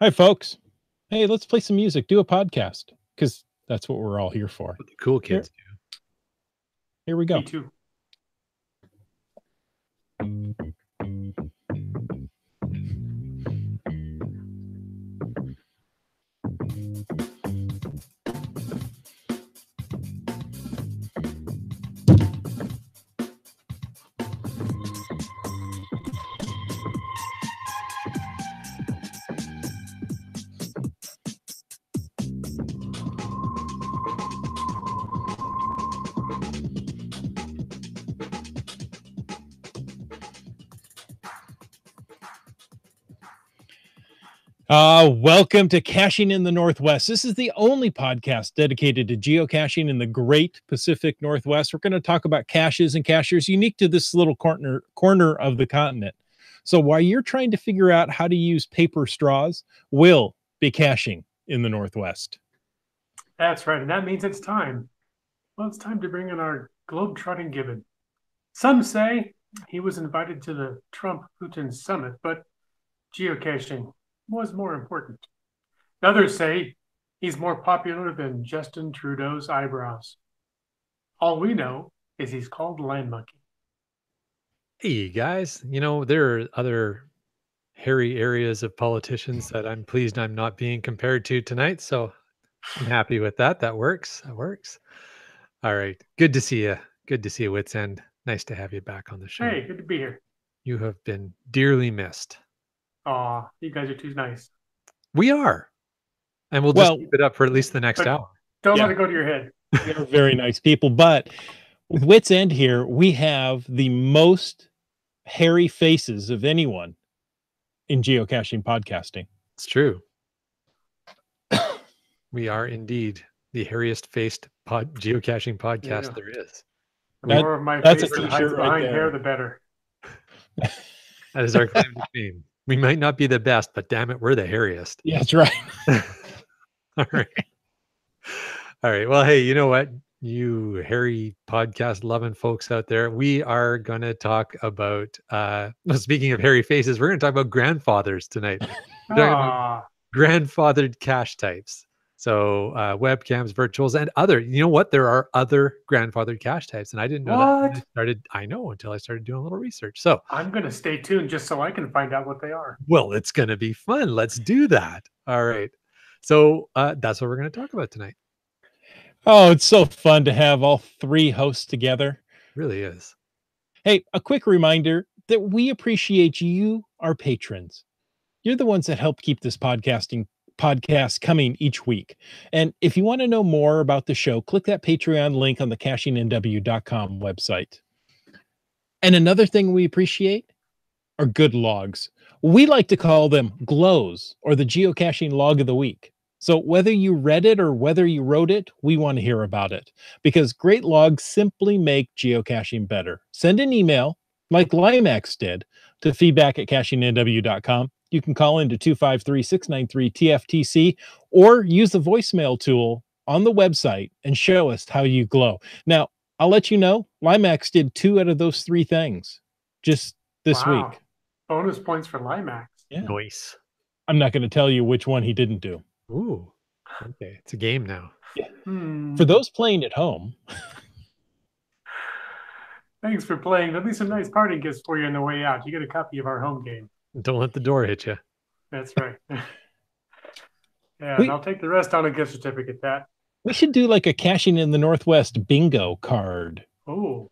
Hi, folks. Hey, let's play some music, do a podcast, because that's what we're all here for. What the cool kids Here we Me go. too. Welcome to Caching in the Northwest. This is the only podcast dedicated to geocaching in the great Pacific Northwest. We're going to talk about caches and cachers unique to this little corner of the continent. So while you're trying to figure out how to use paper straws, we'll be caching in the Northwest. That's right. And that means it's time. Well, it's time to bring in our globe-trotting gibbon. Some say he was invited to the Trump-Putin summit, but geocaching was more important. Others say he's more popular than Justin Trudeau's eyebrows. All we know is he's called Land Monkey. Hey, guys. There are other hairy areas of politicians that I'm pleased I'm not being compared to tonight. So I'm happy with that. That works. That works. All right. Good to see you. Good to see you, Wits End. Nice to have you back on the show. Hey, good to be here. You have been dearly missed. Aw, you guys are too nice. We are. And we'll just keep it up for at least the next hour. Don't let it go to your head. They're very nice people. But with Wits End here, we have the most hairy faces of anyone in geocaching podcasting. It's true. We are indeed the hairiest faced geocaching podcast there is. The more of my face that hides behind hair, the better. That is our claim to fame. We might not be the best, but damn it, we're the hairiest. Yeah, that's right. All right. All right. Well, hey, you know what? You hairy podcast loving folks out there, we are going to talk about, speaking of hairy faces, we're going to talk about grandfathers tonight. Grandfathered cache types. So webcams, virtuals, and other. You know what? There are other grandfathered cache types, and I didn't know that. I know until I started doing a little research. So I'm going to stay tuned just so I can find out what they are. Well, it's going to be fun. Let's do that. All right. So that's what we're going to talk about tonight. Oh, it's so fun to have all three hosts together. It really is. Hey, a quick reminder that we appreciate you, our patrons. You're the ones that help keep this podcast coming each week. And if you want to know more about the show, click that Patreon link on the cachingnw.com website. And another thing we appreciate are good logs. We like to call them glows, or the geocaching log of the week. So whether you read it or whether you wrote it, we want to hear about it, because great logs simply make geocaching better. Send an email like Limax did to feedback@cachingnw.com. You can call into 253-693-TFTC or use the voicemail tool on the website and show us how you glow. Now, I'll let you know, Limax did 2 out of those 3 things just this week. Bonus points for Limax. Yeah. Nice. I'm not going to tell you which one he didn't do. Ooh, okay. It's a game now. Yeah. For those playing at home. Thanks for playing. There'll be some nice party gifts for you on the way out. You get a copy of our home game. Don't let the door hit you. That's right. Yeah, and I'll take the rest on a gift certificate. We should do like a Caching in the Northwest bingo card. Oh.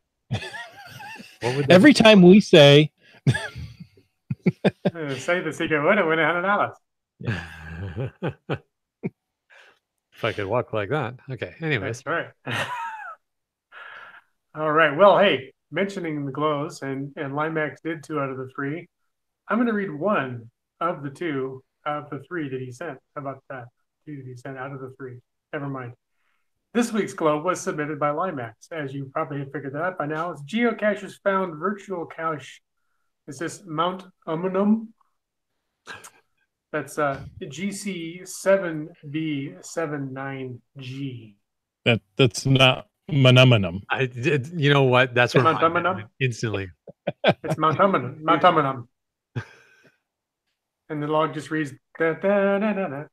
Every time we say the secret win $100. If I could walk like that. Okay. Anyways. That's right. All right. Well, hey, mentioning the glows, and Limax did 2 out of the 3. I'm going to read 1 of the 2 of the 3 that he sent. How about that? 2 that he sent out of the 3. Never mind. This week's glow was submitted by Limax. As you probably have figured that out by now, it's Geocachers Found Virtual Cache. Is this Mount Umunum? That's GC7B79G. That's not Manamanum. You know what? That's what Mount Umunum? Instantly. It's Mount Umunum. Mount Umunum. And the log just reads, Da, da, da, da, da.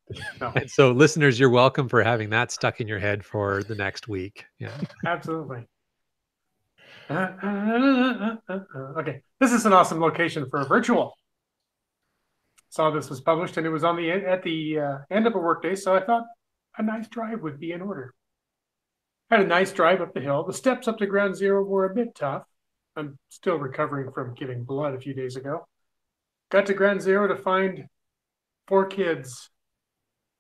No, And so, listeners, you're welcome for having that stuck in your head for the next week. Yeah. absolutely. Okay, this is an awesome location for a virtual. Saw this was published, and it was on the at the end of a workday, so I thought a nice drive would be in order. Had a nice drive up the hill. The steps up to ground zero were a bit tough. I'm still recovering from giving blood a few days ago. Got to ground zero to find 4 kids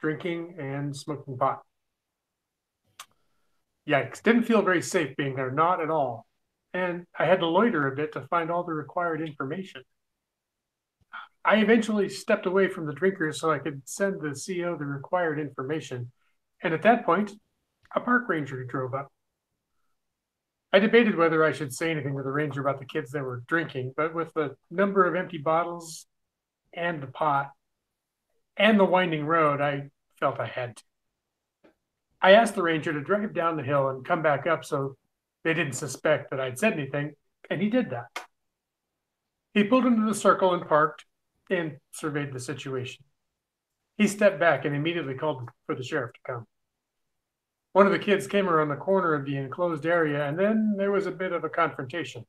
drinking and smoking pot. Yikes, didn't feel very safe being there, not at all. And I had to loiter a bit to find all the required information. I eventually stepped away from the drinkers so I could send the CO the required information. And at that point, a park ranger drove up. I debated whether I should say anything to the ranger about the kids that were drinking, but with the number of empty bottles and the pot and the winding road, I felt I had to. I asked the ranger to drive down the hill and come back up so they didn't suspect that I'd said anything, and he did that. He pulled into the circle and parked and surveyed the situation. He stepped back and immediately called for the sheriff to come. One of the kids came around the corner of the enclosed area, and then there was a bit of a confrontation.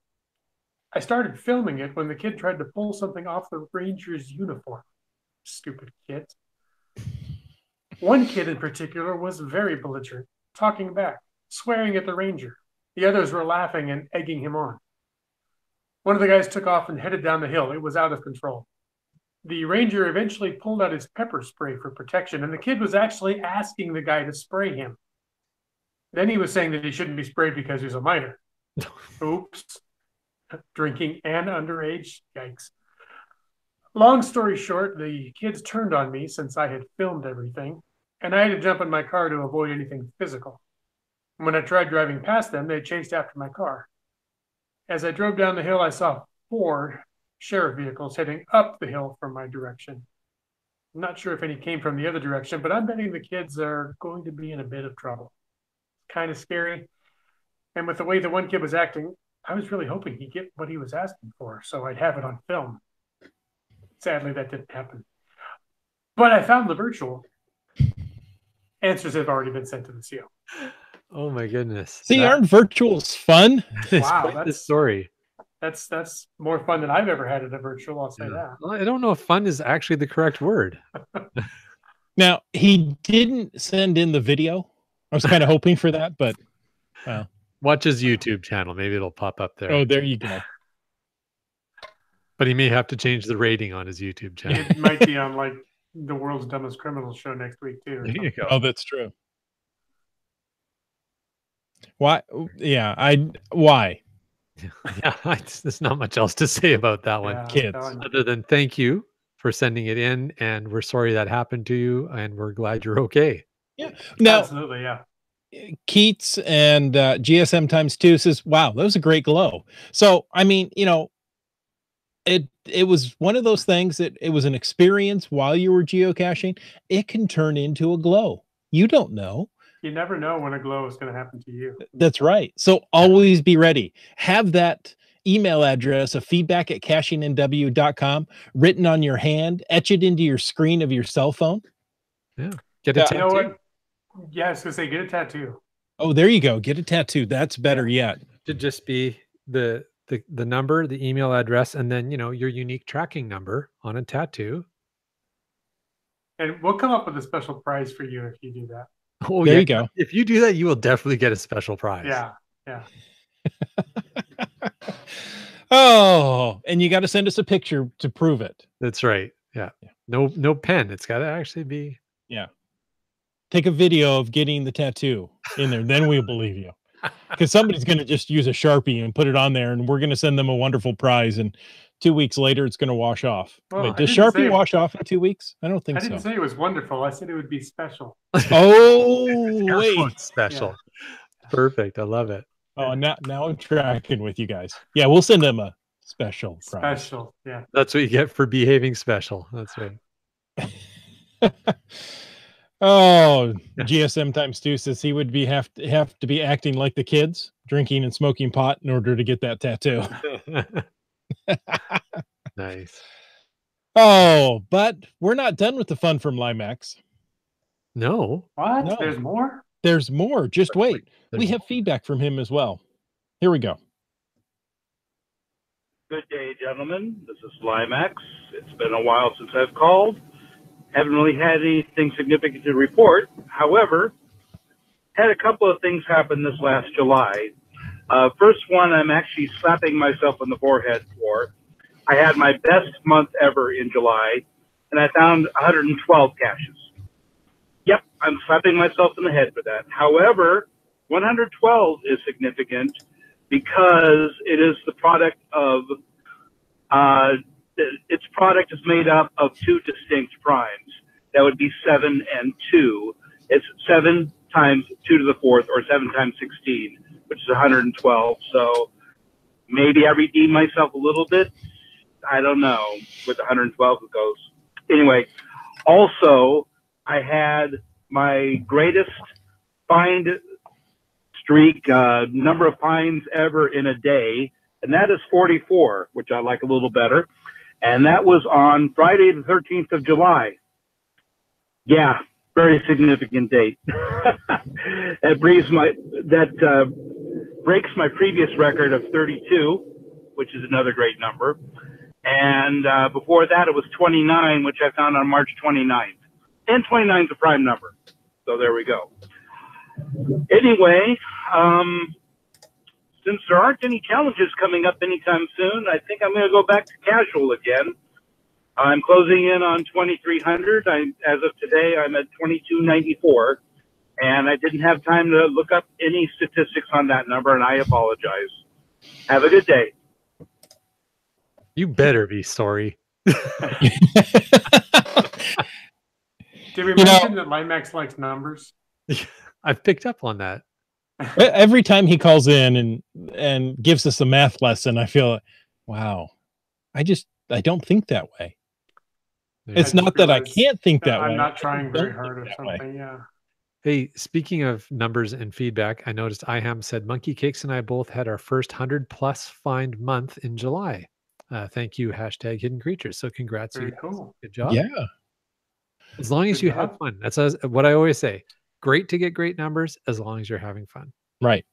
I started filming it when the kid tried to pull something off the ranger's uniform. Stupid kid. One kid in particular was very belligerent, talking back, swearing at the ranger. The others were laughing and egging him on. One of the guys took off and headed down the hill. It was out of control. The ranger eventually pulled out his pepper spray for protection, and the kid was actually asking the guy to spray him. Then he was saying that he shouldn't be sprayed because he's a minor. Oops. Drinking and underage. Yikes. Long story short, the kids turned on me since I had filmed everything, and I had to jump in my car to avoid anything physical. When I tried driving past them, they chased after my car. As I drove down the hill, I saw 4 sheriff vehicles heading up the hill from my direction. I'm not sure if any came from the other direction, but I'm betting the kids are going to be in a bit of trouble. Kind of scary. And with the way the one kid was acting, I was really hoping he'd get what he was asking for, so I'd have it on film. Sadly, that didn't happen. But I found the virtual. Answers have already been sent to the CO. Oh my goodness. See, aren't virtuals fun? Wow, Quite the story. That's more fun than I've ever had at a virtual, I'll say that. Well, I don't know if fun is actually the correct word. Now, he didn't send in the video. I was kind of hoping for that, but well. Watch his YouTube channel. Maybe it'll pop up there. Oh, there you go. But he may have to change the rating on his YouTube channel. It might be on like the World's Dumbest Criminals show next week too. There you go. Oh, that's true. Why? Yeah, why? Yeah, there's not much else to say about that one. Yeah, Kids. Other than thank you for sending it in, and we're sorry that happened to you, and we're glad you're okay. Yeah. Now, Absolutely, yeah. Keats and GSM times 2 says, wow, that was a great glow. So, I mean, you know, it was one of those things that it was an experience while you were geocaching. It can turn into a glow. You don't know. You never know when a glow is going to happen to you. That's right. So always be ready. Have that email address of feedback@cachingnw.com written on your hand, etch it into your screen of your cell phone. Yeah. Get a You tattoo. know what? Yeah, I was going to say, get a tattoo. Oh, there you go. Get a tattoo. That's better yet. Should just be the number, the email address, and then, you know, your unique tracking number on a tattoo. And we'll come up with a special prize for you if you do that. Oh, There yeah. you go. If you do that, you will definitely get a special prize. Yeah, yeah. Oh, and you got to send us a picture to prove it. That's right. Yeah. No pen. It's got to actually be. Yeah. Take a video of getting the tattoo in there. Then we'll believe you. Because somebody's going to just use a Sharpie and put it on there, and we're going to send them a wonderful prize. And 2 weeks later, it's going to wash off. Well, Wait, I does didn't Sharpie say- wash off in 2 weeks? I don't think I didn't so. say it was wonderful. I said it would be special. Oh, Air wait. quotes special. Perfect. I love it. Oh, now I'm tracking with you guys. Yeah, we'll send them a special prize. Special, yeah. That's what you get for behaving special. That's right. Oh, GSM times 2 says he would have to be acting like the kids, drinking and smoking pot in order to get that tattoo. Nice. Oh, but we're not done with the fun from Limax. No. What? No. There's more? There's more. Just wait. We There's have feedback from him as well. Here we go. Good day, gentlemen. This is Limax. It's been a while since I've called. Haven't really had anything significant to report. However, had a couple of things happen this last July. First one, I'm actually slapping myself on the forehead for. I had my best month ever in July, and I found 112 caches. Yep, I'm slapping myself in the head for that. However, 112 is significant because it is the product of, its product is made up of two distinct primes. That would be 7 and 2. It's 7 times 2 to the 4th, or 7 times 16, which is 112. So maybe I redeem myself a little bit. I don't know. With 112 it goes. Anyway, also, I had my greatest find streak, number of finds ever in a day, and that is 44, which I like a little better. And that was on Friday, the 13th of July. Yeah, very significant date. That breaks my previous record of 32, which is another great number. And before that, it was 29, which I found on March 29th. And 29 is a prime number. So there we go. Anyway, since there aren't any challenges coming up anytime soon, I think I'm going to go back to casual again. I'm closing in on 2,300. As of today, I'm at 2,294. And I didn't have time to look up any statistics on that number, and I apologize. Have a good day. You better be sorry. Did we mention that Limax likes numbers? I've picked up on that. Every time he calls in and gives us a math lesson, I feel, wow, I don't think that way. It's not that I can't think that way. I'm not trying very hard or something. Yeah. Hey, speaking of numbers and feedback, I noticed IHAM said Monkey Cakes and I both had our first 100+ find month in July. Thank you, hashtag Hidden Creatures. So congrats. Very you guys. cool. Good job. Yeah. As long as Good you job. have fun. That's what I always say. Great to get great numbers as long as you're having fun. Right.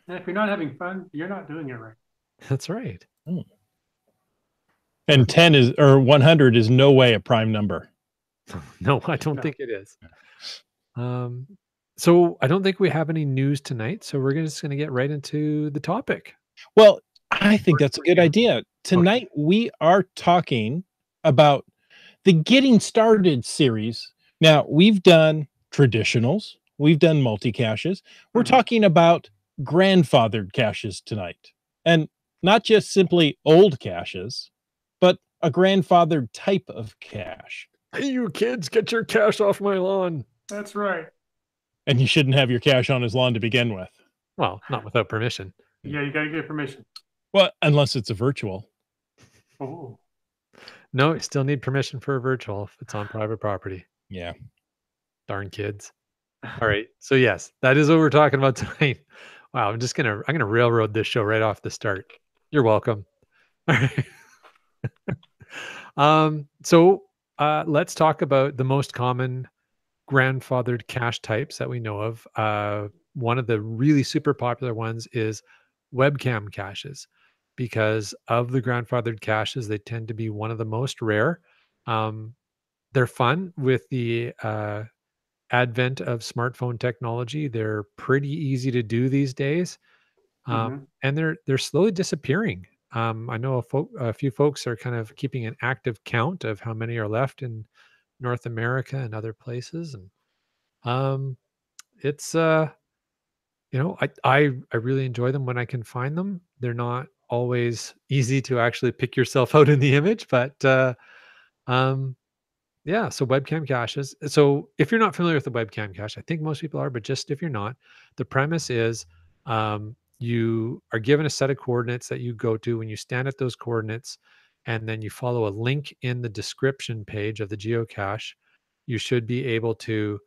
And if you're not having fun, you're not doing it right. That's right. And 100 is no way a prime number. No, I don't No. think it is. So I don't think we have any news tonight. So we're just going to get right into the topic. Well, I think that's a good idea. Tonight, we are talking about the Getting Started series. Now, we've done traditionals. We've done multi-caches. We're talking about grandfathered caches tonight. And not just simply old caches, but a grandfathered type of cache. Hey, you kids, get your cache off my lawn. That's right. And you shouldn't have your cache on his lawn to begin with. Well, not without permission. Yeah, you got to get permission. Well, unless it's a virtual. Oh. No, you still need permission for a virtual if it's on private property. Yeah. Darn kids. All right. So yes, that is what we're talking about tonight. Wow, I'm gonna railroad this show right off the start. You're welcome. All right. So let's talk about the most common grandfathered cache types that we know of. One of the really super popular ones is webcam caches. Because of the grandfathered caches, they tend to be one of the most rare. They're fun with the advent of smartphone technology. They're pretty easy to do these days, and they're slowly disappearing. I know a few folks are kind of keeping an active count of how many are left in North America and other places, and it's I really enjoy them when I can find them. They're not always easy to actually pick yourself out in the image, but yeah, so webcam caches. So if you're not familiar with the webcam cache, I think most people are, but just if you're not, the premise is you are given a set of coordinates that you go to when you stand at those coordinates, and then you follow a link in the description page of the geocache. You should be able to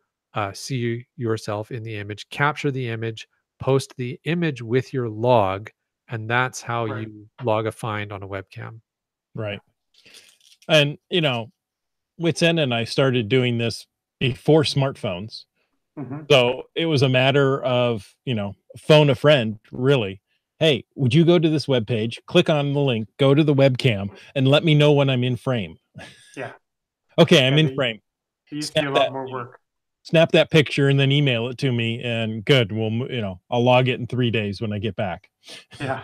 see yourself in the image, capture the image, post the image with your log, and that's how you log a find on a webcam. Right. And, you know, Wits End and I started doing this before smartphones. Mm-hmm. So it was a matter of, you know, phone a friend, really. Hey, would you go to this webpage, click on the link, go to the webcam, and let me know when I'm in frame? Yeah. Okay, I'm And in frame. it used to be a lot more work. Snap that picture and then email it to me, and good. We'll, you know, I'll log it in 3 days when I get back. Yeah.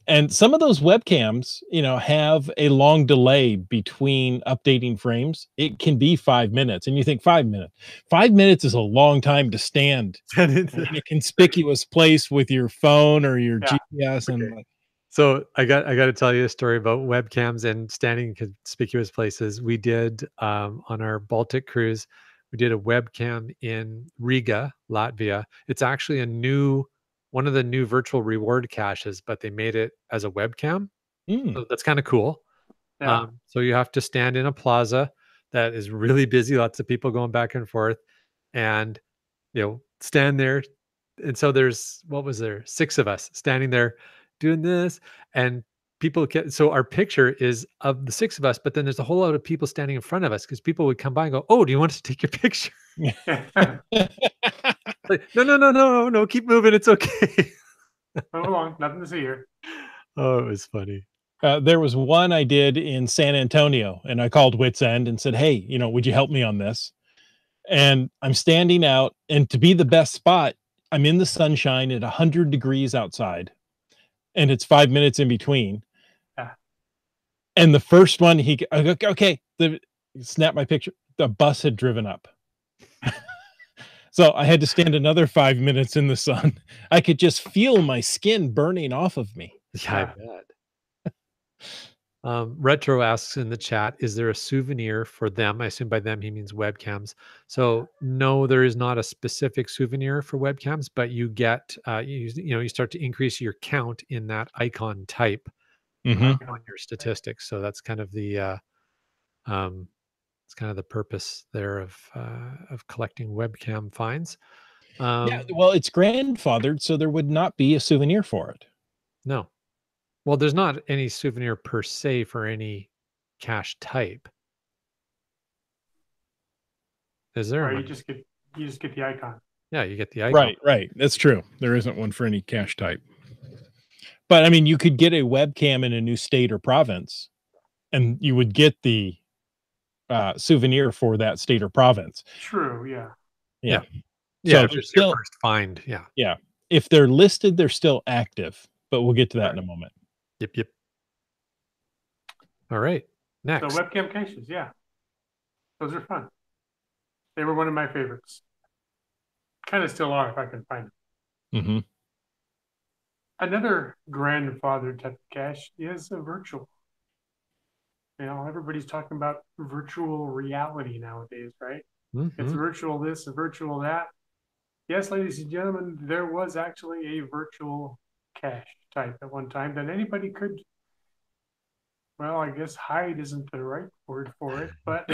And some of those webcams, you know, have a long delay between updating frames. It can be 5 minutes, and you think 5 minutes. 5 minutes is a long time to stand in a conspicuous place with your phone or your Yeah. GPS, and Okay. like, So I got to tell you a story about webcams and standing in conspicuous places. We did on our Baltic cruise, we did a webcam in Riga, Latvia. It's actually one of the new virtual reward caches, but they made it as a webcam. So that's kind of cool. Yeah. So you have to stand in a plaza that is really busy, lots of people going back and forth, and stand there. And so what was there? 6 of us standing there doing this, and people so our picture is of the 6 of us, but then there's a whole lot of people standing in front of us because people would come by and go, "Oh, do you want us to take your picture?" Like, no, no, no, no, no, keep moving. It's okay. Move along. Nothing to see here. Oh, it was funny. There was one I did in San Antonio, and I called Wits End and said, "Hey, you know, would you help me on this?" And I'm standing out, and to be the best spot, I'm in the sunshine at 100 degrees outside, and it's 5 minutes in between. Yeah. And the first one, I go, okay, snap my picture. The bus had driven up. So I had to stand another 5 minutes in the sun. I could just feel my skin burning off of me. Yeah, I bet. Retro asks in the chat, is there a souvenir for them? I assume by them he means webcams. So no, there is not a specific souvenir for webcams, but you get you start to increase your count in that icon type Mhm. on your statistics. So that's kind of the it's kind of the purpose there of collecting webcam finds. Yeah, well, it's grandfathered, so there would not be a souvenir for it. No. Well, there's not any souvenir per se for any cache type. Is there? Or you just get the icon. Yeah, you get the icon. Right. That's true. There isn't one for any cache type. But I mean, you could get a webcam in a new state or province, and you would get the souvenir for that state or province. True. Yeah. Yeah. Yeah, So if they're it's your still, first find. Yeah. yeah. If they're listed, they're still active, but we'll get to that Right. in a moment. Yep. All right. Next. So webcam caches, yeah. Those are fun. They were one of my favorites. Kind of still are if I can find them. Mm-hmm. Another grandfather type of cache is a virtual. You know, everybody's talking about virtual reality nowadays, right? Mm-hmm. It's virtual this and virtual that. Yes, ladies and gentlemen, there was actually a virtual cache type at one time that anybody could, well, I guess hide isn't the right word for it, but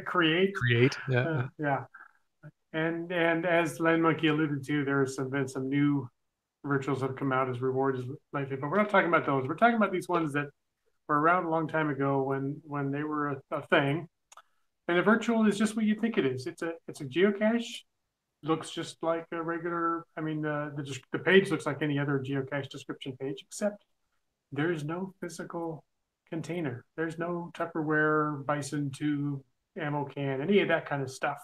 create. Yeah. Yeah. And as Land Monkey alluded to, there's been some new virtuals that have come out as rewards lately, but we're not talking about those. We're talking about these ones that were around a long time ago when they were a thing. And a virtual is just what you think it is. It's a geocache. Looks just like a regular. I mean, the page looks like any other geocache description page, except there's no physical container. There's no Tupperware, bison tube, ammo can, any of that kind of stuff.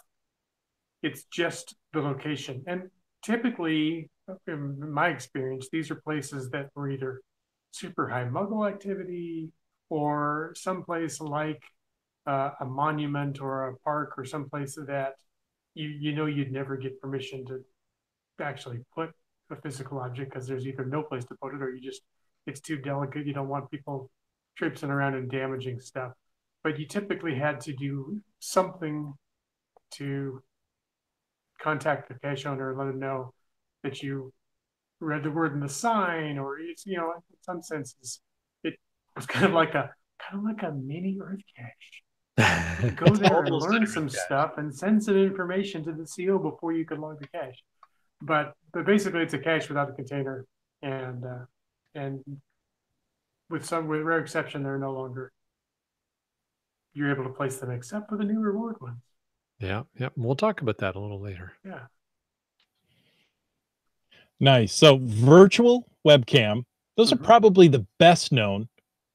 It's just the location. And typically, in my experience, these are places that were either super high muggle activity or someplace like a monument or a park or someplace that you know you'd never get permission to actually put a physical object because there's either no place to put it or it's too delicate. You don't want people traipsing around and damaging stuff. But you typically had to do something to contact the cache owner and let them know that you read the word in the sign, or it's, you know, in some senses it was kind of like a mini Earth cache. Go there and learn some stuff and send some information to the CO before you could log the cache. But basically it's a cache without a container, and with rare exception, they're no longer. You're able to place them except for the new reward ones. Yeah. We'll talk about that a little later. Yeah. Nice. So virtual webcam, those are probably the best known,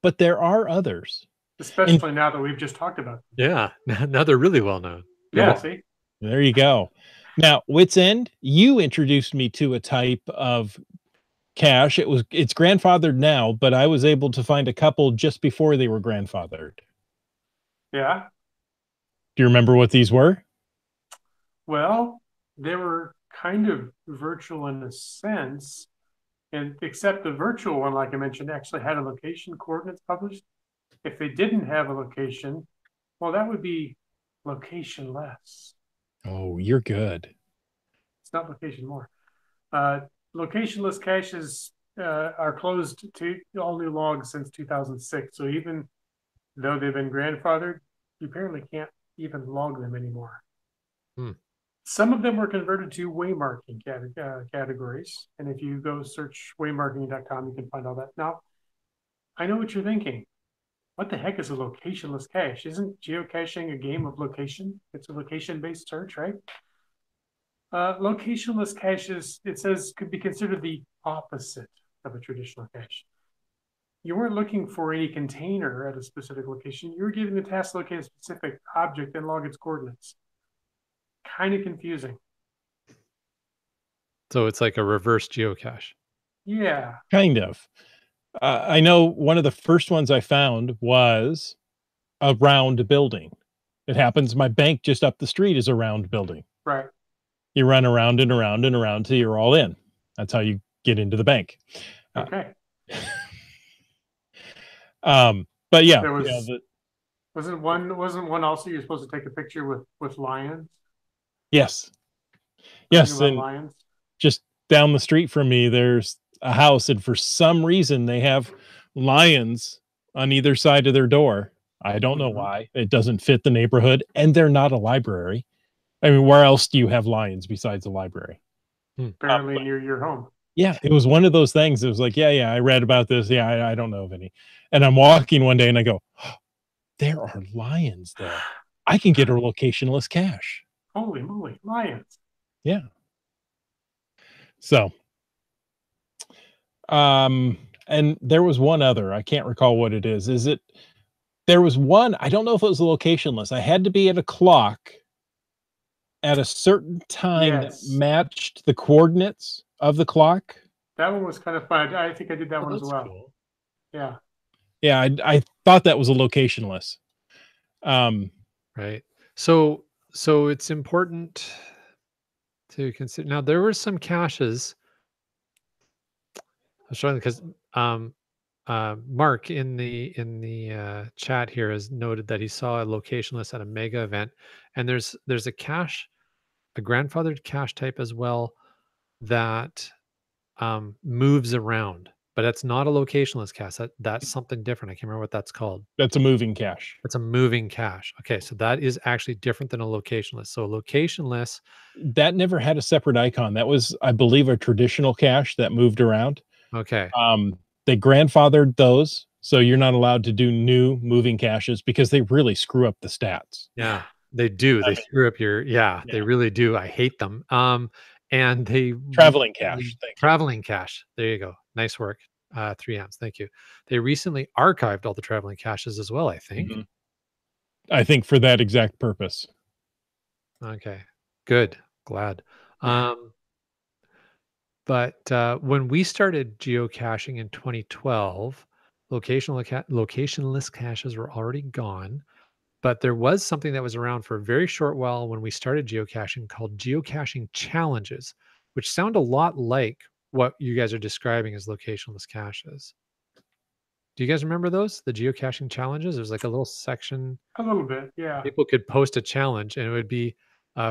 but there are others. Especially now that we've just talked about them. Yeah. Now they're really well known. Yeah, see? There you go. Now, Wits End, you introduced me to a type of cache. It's grandfathered now, but I was able to find a couple just before they were grandfathered. Yeah. Do you remember what these were? Well, they were kind of virtual in a sense, and except the virtual one, like I mentioned, actually had a location coordinates published. If they didn't have a location, well, that would be locationless. Oh, you're good. It's not location more. Locationless caches are closed to all new logs since 2006. So even though they've been grandfathered, you apparently can't even log them anymore. Some of them were converted to waymarking categories. And if you go search waymarking.com, you can find all that. Now, I know what you're thinking. What the heck is a locationless cache? Isn't geocaching a game of location? It's a location-based search, right? Locationless caches, it says, could be considered the opposite of a traditional cache. You weren't looking for any container at a specific location. You were given the task to locate a specific object and log its coordinates. Kind of confusing. So it's like a reverse geocache. Yeah. Kind of. I know one of the first ones I found was a round building. It happens. My bank just up the street is a round building. Right. You run around and around and around till you're all in. That's how you get into the bank. Okay. But yeah, there was, wasn't one also you're supposed to take a picture with lions? Yes. Yes, and lions. Just down the street from me, there's a house, and for some reason they have lions on either side of their door. I don't know why. It doesn't fit the neighborhood, and they're not a library. I mean, where else do you have lions besides a library? Apparently near your home. Yeah, it was one of those things. It was like, yeah, I read about this. Yeah, I don't know of any. And I'm walking one day and I go, oh, there are lions there. I can get a locationless cache. Holy moly, lions. Yeah. So, and there was one other, I can't recall what it is. There was one, I don't know if it was a locationless. I had to be at a clock at a certain time that matched the coordinates of the clock. That one was kind of fun. I think I did that one as well. Cool. Yeah. Yeah, I thought that was a locationless. Right. So it's important to consider. Now there were some caches. I was trying because Mark in the chat here has noted that he saw a locationless at a mega event, and there's a cache, a grandfathered cache type as well that moves around, but it's not a locationless cache. That's something different. I can't remember what that's called. That's a moving cache. It's a moving cache. Okay, so that is actually different than a locationless. So a locationless, that never had a separate icon. That was, I believe, a traditional cache that moved around. Okay. They grandfathered those, so you're not allowed to do new moving caches because they really screw up the stats. Yeah, they do. They screw up your they really do. I hate them. And they traveling cache. Traveling cache. There you go. Nice work. 3Ms. Thank you. They recently archived all the traveling caches as well, I think. I think for that exact purpose. Okay. Good. Glad. But when we started geocaching in 2012, locationless caches were already gone. But there was something that was around for a very short while when we started geocaching called geocaching challenges, which sound a lot like what you guys are describing as locationless caches. Do you guys remember those? The geocaching challenges? There's like a little section. A little bit, yeah. People could post a challenge and it would be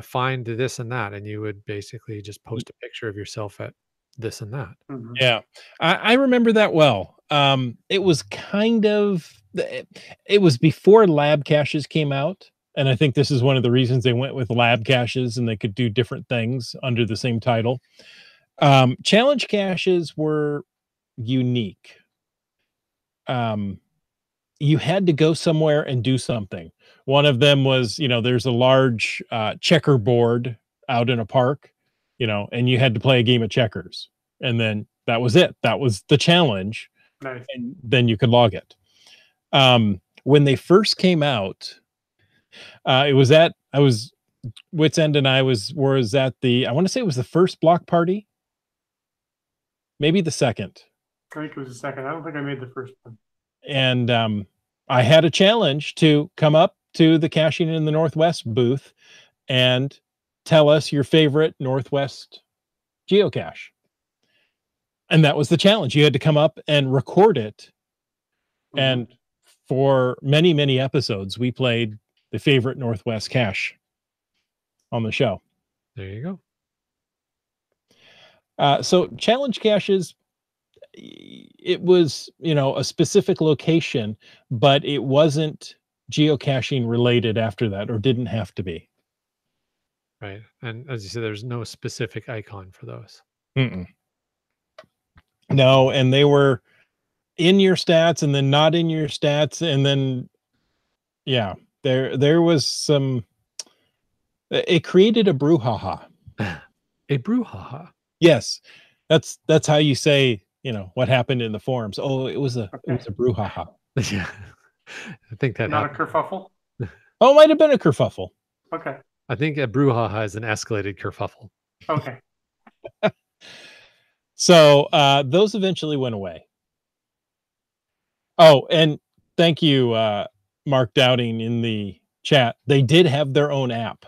find this and that. And you would basically just post a picture of yourself at this and that. Yeah, I remember that well. It was kind of, it was before lab caches came out. And I think this is one of the reasons they went with lab caches, and they could do different things under the same title. Challenge caches were unique. you had to go somewhere and do something. One of them was, there's a large checkerboard out in a park, and you had to play a game of checkers. And then that was it. That was the challenge. Nice. And then you could log it. When they first came out, I was Wits End and I was at I want to say it was the first block party, maybe the second. I think it was the second. I don't think I made the first one. And I had a challenge to come up to the Caching in the Northwest booth and tell us your favorite Northwest geocache. And that was the challenge. You had to come up and record it. Mm-hmm. And for many, many episodes, we played the favorite Northwest cache on the show. There you go. So challenge caches, it was, a specific location, but it wasn't geocaching related after that, or didn't have to be. Right. And as you said, there's no specific icon for those. Mm-mm. No, and they were in your stats and then not in your stats. And then, yeah, there was some, it created a brouhaha. A brouhaha. Yes. That's how you say, what happened in the forums. Oh, it was a brouhaha. Yeah. I think that not happened. a kerfuffle. Oh, it might have been a kerfuffle. Okay. I think a brouhaha is an escalated kerfuffle. Okay. So those eventually went away. Oh, and thank you, Mark Dowding in the chat. They did have their own app.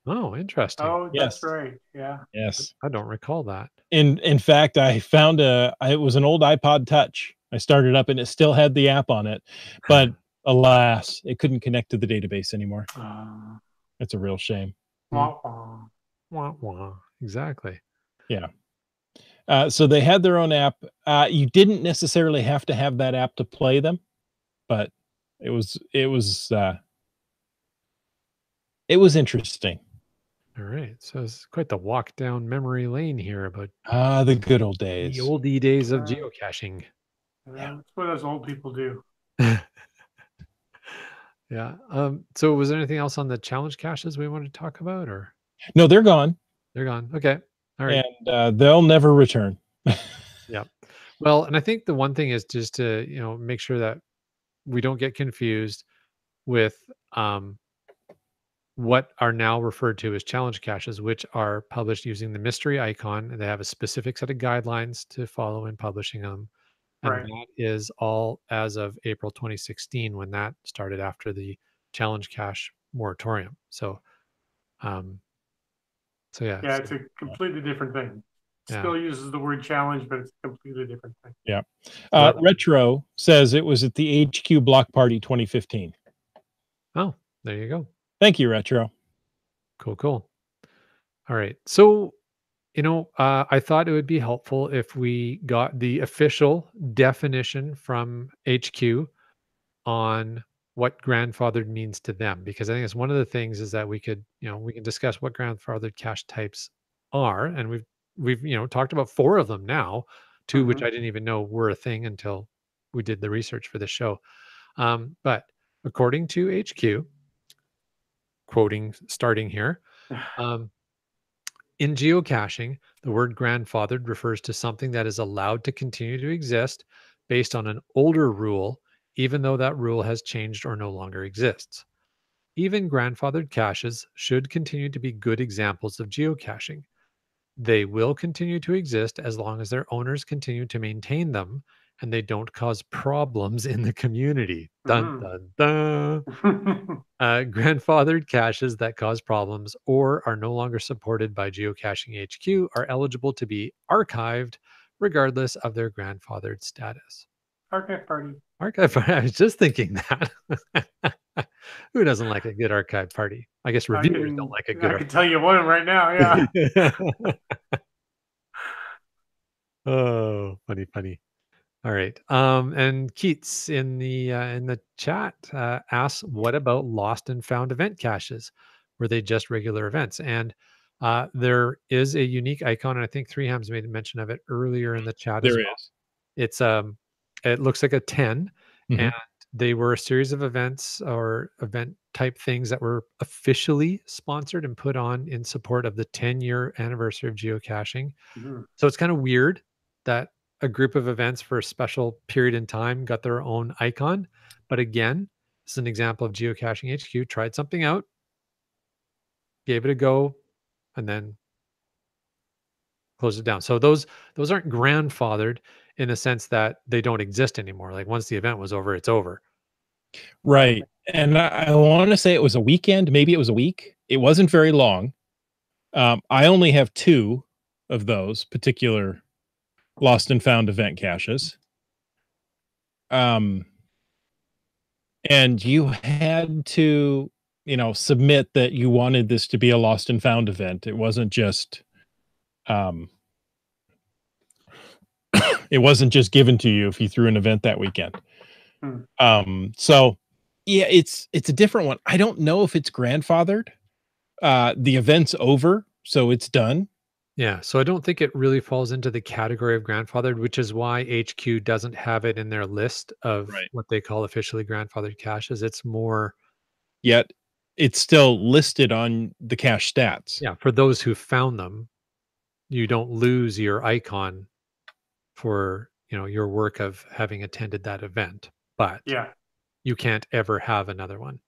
Oh, interesting. Oh, Yes. that's right. Yeah. Yes. I don't recall that. In fact, I found it was an old iPod Touch. I started up and it still had the app on it, but alas, it couldn't connect to the database anymore. It's a real shame. Wah, wah. Wah, wah. Exactly. Yeah. So they had their own app. You didn't necessarily have to have that app to play them, but it was interesting. All right. So it's quite the walk down memory lane here about the good old days. the oldie days of geocaching. Yeah. That's what those old people do. Yeah. So was there anything else on the challenge caches we wanted to talk about, or? No, they're gone. They're gone. Okay. All right. And they'll never return. Yeah. Well, and I think the one thing is just to, make sure that we don't get confused with what are now referred to as challenge caches, which are published using the mystery icon, and they have a specific set of guidelines to follow in publishing them. And Right. that is all as of April 2016, when that started after the challenge cache moratorium. So, yeah. Yeah, it's a completely different thing. Yeah. Still uses the word challenge, but it's a completely different thing. Yeah. Retro says it was at the HQ Block Party 2015. Oh, there you go. Thank you, Retro. Cool. All right. So, I thought it would be helpful if we got the official definition from HQ on what grandfathered means to them, because I think it's one of the things is that we could, we can discuss what grandfathered cache types are, and we've talked about 4 of them now, 2 which I didn't even know were a thing until we did the research for the show. But according to HQ, quoting starting here, in geocaching, the word grandfathered refers to something that is allowed to continue to exist based on an older rule, even though that rule has changed or no longer exists. Even grandfathered caches should continue to be good examples of geocaching. They will continue to exist as long as their owners continue to maintain them and they don't cause problems in the community. Dun, dun, dun. Grandfathered caches that cause problems or are no longer supported by Geocaching HQ are eligible to be archived regardless of their grandfathered status. Archive party. Archive party. I was just thinking that. Who doesn't like a good archive party? I guess reviewers don't like a good I can tell you one right now, yeah. Oh, funny. All right. And Keats in the chat asks, what about lost and found event caches? Were they just regular events? And there is a unique icon, and I think Three Hams made mention of it earlier in the chat as well. There is. It's it looks like a 10, Mhm. and they were a series of events or event type things that were officially sponsored and put on in support of the 10-year anniversary of geocaching. Mhm. So it's kind of weird that a group of events for a special period in time got their own icon. But again, this is an example of Geocaching HQ tried something out, gave it a go, and then closed it down. So those aren't grandfathered in the sense that they don't exist anymore. Like once the event was over, it's over. Right. And I want to say it was a weekend, maybe it was a week. It wasn't very long. I only have 2 of those particular lost and found event caches. Um, and you had to, submit that you wanted this to be a lost and found event. It wasn't just, um, it wasn't just given to you if you threw an event that weekend. Hmm. So yeah, it's a different one. I don't know if it's grandfathered. The event's over, so it's done. Yeah. So I don't think it really falls into the category of grandfathered, which is why HQ doesn't have it in their list of Right. what they call officially grandfathered caches. It's more, Yet it's still listed on the cache stats. yeah, for those who found them, you don't lose your icon for, your work of having attended that event, but Yeah. you can't ever have another one.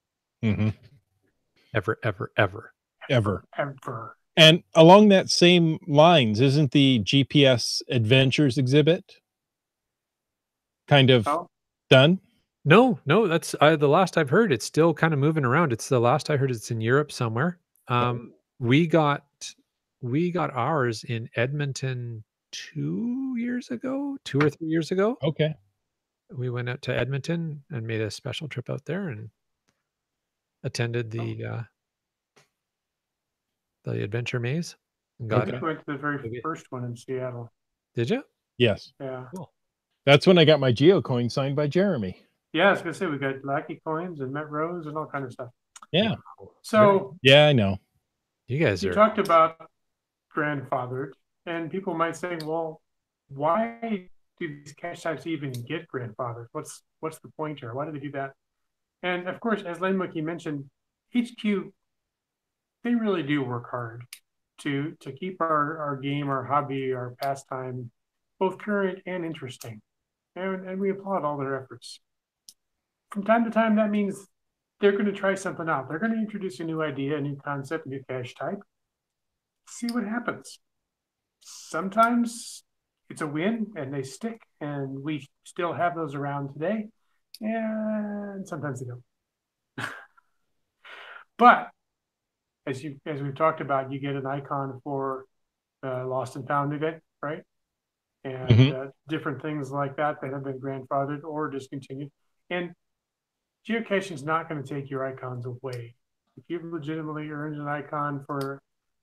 Mhm. Ever, ever, ever. Ever. Ever. And along that same lines, isn't the GPS Adventures exhibit kind of Oh, Mm-hmm. done? No, that's the last I've heard. It's still kind of moving around. It's the last I heard. It's in Europe somewhere. We got ours in Edmonton 2 years ago, 2 or 3 years ago. Okay. We went out to Edmonton and made a special trip out there and attended the adventure maze. And I got think I went to the very maybe- first one in Seattle. Did you? Yes. Yeah. Cool. That's when I got my geocoin signed by Jeremy. Yeah, I was gonna say we got Lackey coins and Met Rose and all kind of stuff. Yeah. So Yeah, I know. You guys you are. talked about grandfathered, and people might say, well, why do these cache types even get grandfathered? What's the point here? Why do they do that? And of course, as Lane Mookie mentioned, HQ, they really do work hard to keep our game, our hobby, our pastime both current and interesting. And we applaud all their efforts. From time to time, that means they're going to try something out. They're going to introduce a new idea, a new concept, a new cache type. See what happens. Sometimes it's a win and they stick, and we still have those around today. And sometimes they don't. But as we've talked about, you get an icon for Lost and Found event, right? And different things like that have been grandfathered or discontinued. And geocaching is not going to take your icons away. If you've legitimately earned an icon for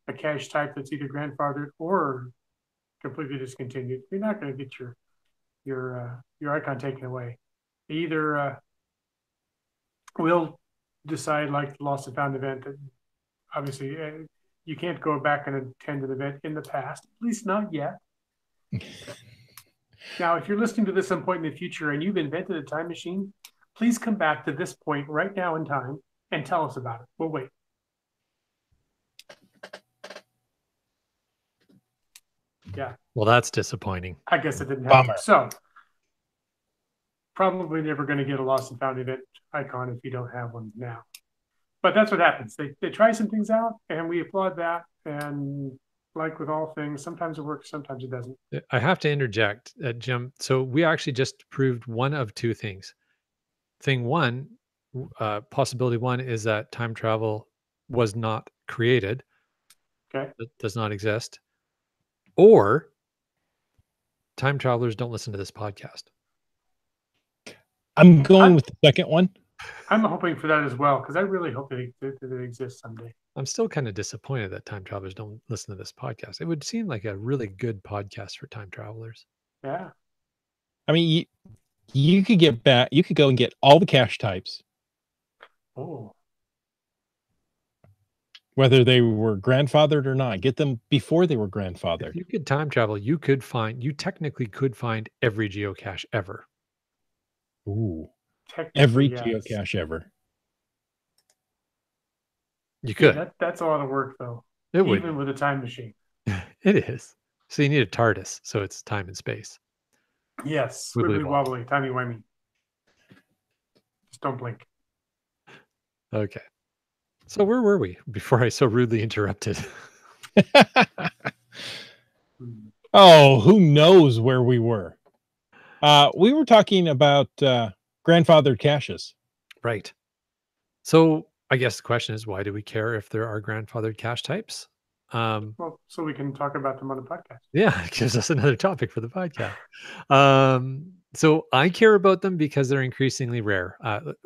a cache type that's either grandfathered or completely discontinued, you're not going to get your icon taken away. Either we'll decide, like the Lost and Found event, that obviously you can't go back and attend an event in the past, at least not yet. Now, if you're listening to this some point in the future and you've invented a time machine, please come back to this point right now in time and tell us about it. We'll wait. Yeah. Well, that's disappointing. I guess it didn't happen. Bummer. So, probably never going to get a Lost and Found event icon if you don't have one now. But that's what happens. They try some things out, and we applaud that. And like with all things, sometimes it works, sometimes it doesn't. I have to interject, Jim. So we actually just proved one of two things. Thing one, possibility one, is that time travel was not created. Okay. It does not exist. Or time travelers don't listen to this podcast. I'm going with the second one. I'm hoping for that as well, because I really hope that it exists someday. I'm still kind of disappointed that time travelers don't listen to this podcast. It would seem like a really good podcast for time travelers. Yeah. I mean, you could get back, you could go and get all the cache types, Oh, whether they were grandfathered or not. Get them before they were If grandfathered. you could time travel, you technically could find every geocache ever. Ooh, Technically, every yes. geocache ever. You Yeah, could. that's a lot of work, though. It would. Even with a time machine. It is. So you need a TARDIS, so it's time and space. Yes, Wibbly wibbly wobbly, timey wimey. Just don't blink. Okay. So where were we before I so rudely interrupted? Hmm. Oh, who knows where we were? We were talking about grandfathered caches. Right. So I guess the question is, why do we care if there are grandfathered cache types? Well, so we can talk about them on the podcast. Yeah, it gives us another topic for the podcast. So I care about them because they're increasingly rare.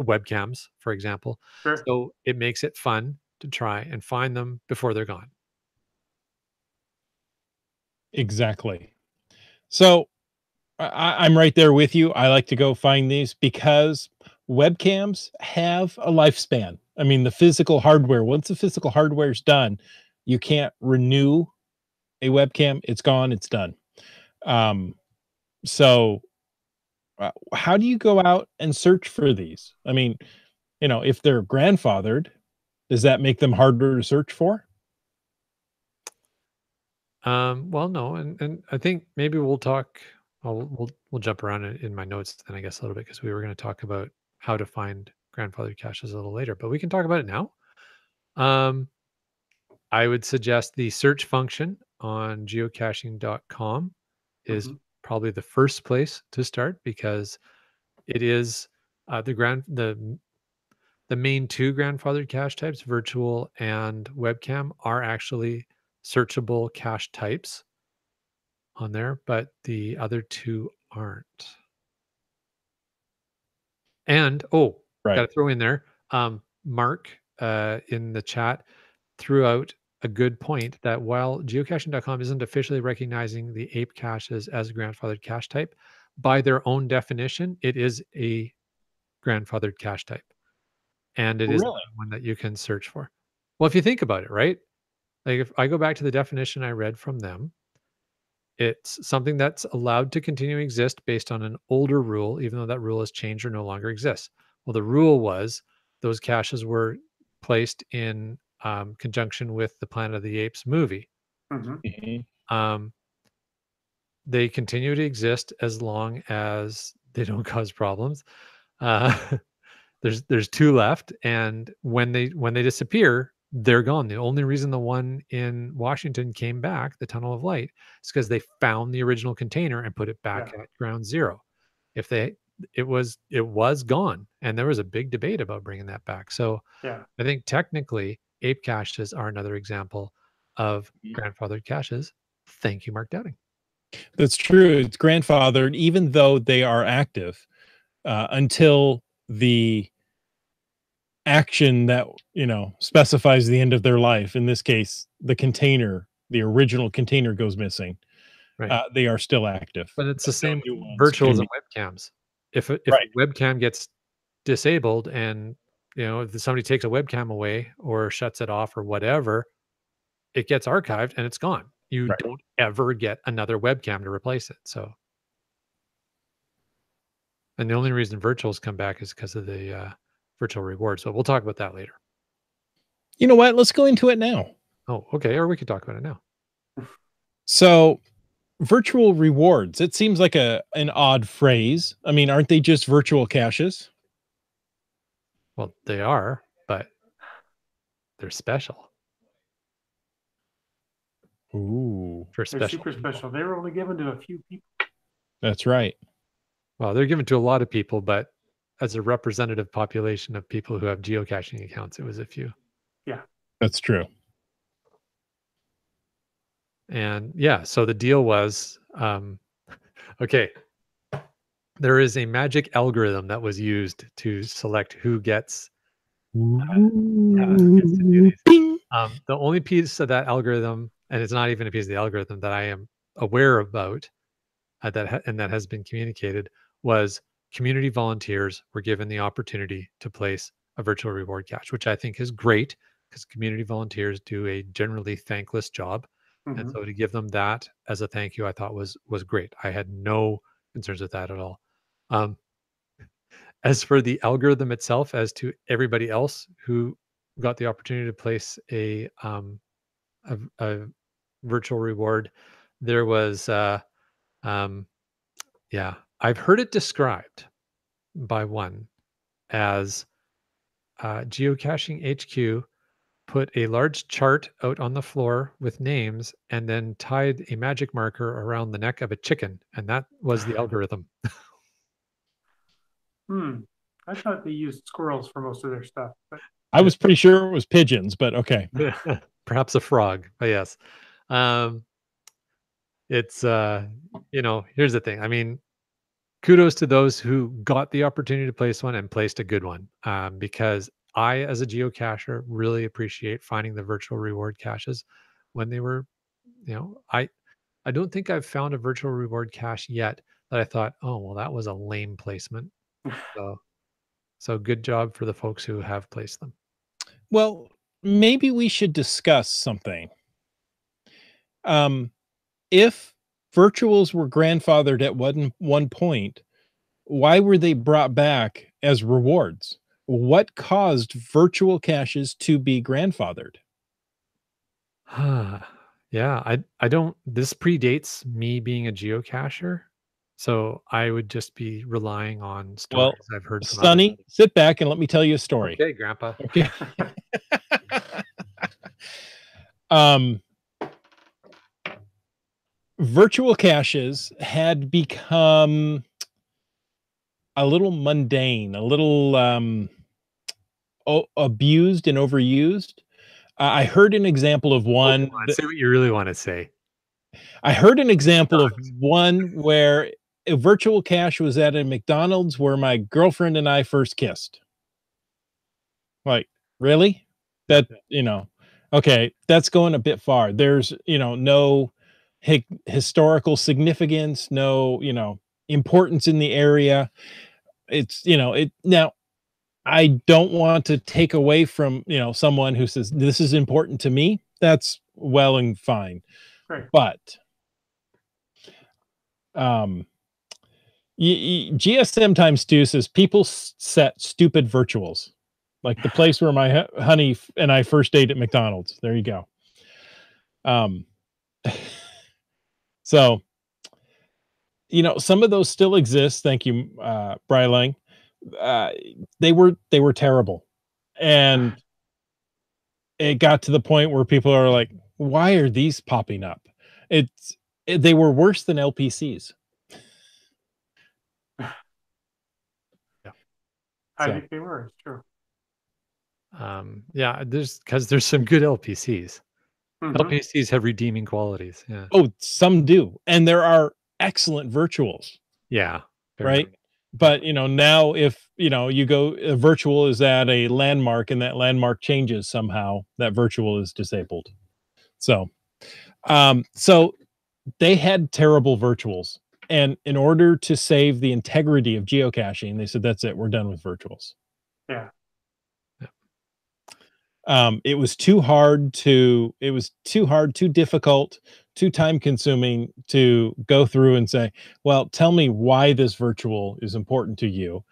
Webcams, for example. Sure. So it makes it fun to try and find them before they're gone. Exactly. So I'm right there with you. I like to go find these because webcams have a lifespan. I mean, the physical hardware, once the physical hardware is done, you can't renew a webcam. It's gone, it's done. So, how do you go out and search for these? I mean, if they're grandfathered, does that make them harder to search for? Well, no, and I think maybe we'll talk. We'll jump around in my notes then, I guess, a little bit, because we were going to talk about how to find grandfathered caches a little later, but we can talk about it now. Um, I would suggest the search function on geocaching.com is Mhm. probably the first place to start, because it is the main two grandfathered cache types, virtual and webcam, are actually searchable cache types on there, but the other two aren't. And got Right. to throw in there, Mark in the chat threw out a good point that while geocaching.com isn't officially recognizing the ape caches as a grandfathered cache type, by their own definition, it is a grandfathered cache type, and it is the Really? one that you can search for. Well, if you think about it, right? Like if I go back to the definition I read from them, it's something that's allowed to continue to exist based on an older rule, even though that rule has changed or no longer exists. Well, the rule was those caches were placed in conjunction with the Planet of the Apes movie. Mhm. Mhm. Um, they continue to exist as long as they don't cause problems. Uh, there's two left, and when they disappear, they're gone. The only reason the one in Washington came back, the Tunnel of Light, is because they found the original container and put it back Yeah. at ground zero. If they it was gone, and there was a big debate about bringing that back. So Yeah. I think technically ape caches are another example of Mhm. grandfathered caches. Thank you, Mark Dowding. That's true. It's grandfathered, even though they are active, until the action that specifies the end of their life. In this case, the original container goes missing. Right. They are still active. But it's the No same new ones virtuals can and be webcams. If right. a webcam gets disabled, and if somebody takes a webcam away or shuts it off or whatever, it gets archived and it's gone. You Right. don't ever get another webcam to replace it. So, and the only reason virtuals come back is because of the virtual rewards. So we'll talk about that later. You know what? Let's go into it now. Oh, okay. Or we could talk about it now. So, virtual rewards. It seems like an odd phrase. I mean, aren't they just virtual caches? Well, they are, but they're special Ooh, for They're special super people. special. They were only given to a few people. that's right. Well, they're given to a lot of people, but as a representative population of people who have geocaching accounts, it was a few. Yeah. That's true. And yeah, so the deal was okay, there is a magic algorithm that was used to select who gets to do these. Bing. The only piece of that algorithm, and it's not even a piece of the algorithm that I am aware about, that has been communicated, was community volunteers were given the opportunity to place a virtual reward cache, which I think is great, because community volunteers do a generally thankless job. And Mhm. so to give them that as a thank you, I thought was great. I had no concerns with that at all. Um, as for the algorithm itself, as to everybody else who got the opportunity to place a virtual reward, there was um, yeah, I've heard it described by one as Geocaching HQ put a large chart out on the floor with names and then tied a magic marker around the neck of a chicken, and that was the algorithm. I thought they used squirrels for most of their stuff, but I was pretty sure it was pigeons, but okay. Perhaps a frog, but yes. It's here's the thing. I mean, kudos to those who got the opportunity to place one and placed a good one. Because I, as a geocacher, really appreciate finding the virtual reward caches when they were, I don't think I've found a virtual reward cache yet that I thought, oh, well, that was a lame placement. So good job for the folks who have placed them. Well, maybe we should discuss something. If virtuals were grandfathered at one point, why were they brought back as rewards? What caused virtual caches to be grandfathered? Yeah, I don't this predates me being a geocacher. So I would just be relying on Well, stories I've heard from others. Sonny, sit back and let me tell you a story. Okay, Grandpa. Okay. um, Virtual caches had become a little mundane, a little abused and overused. I heard an example of one. Say what you really want to say. I heard an example of one where a virtual cache was at a McDonald's where my girlfriend and I first kissed. Like, really? That, okay, that's going a bit far. There's, no historical significance, no, importance in the area. It's, now I don't want to take away from, someone who says this is important to me. That's well and fine. Right. But GSM times 2 says people set stupid virtuals, like the place where my honey and I first ate at McDonald's. There you go. So, some of those still exist. Thank you, Brylang. They were terrible, and it got to the point where people are like, "Why are these popping up?" They were worse than LPCs. I think they were. It's true. Yeah, there's some good LPCs. LPCs have redeeming qualities. Yeah. Oh, some do, and there are excellent virtuals. Yeah. Right. But now if you go, a virtual is at a landmark and that landmark changes somehow, that virtual is disabled. So they had terrible virtuals, and in order to save the integrity of geocaching, they said, that's it, we're done with virtuals. Yeah. It was too hard, too difficult, too time consuming to go through and say, well, tell me why this virtual is important to you.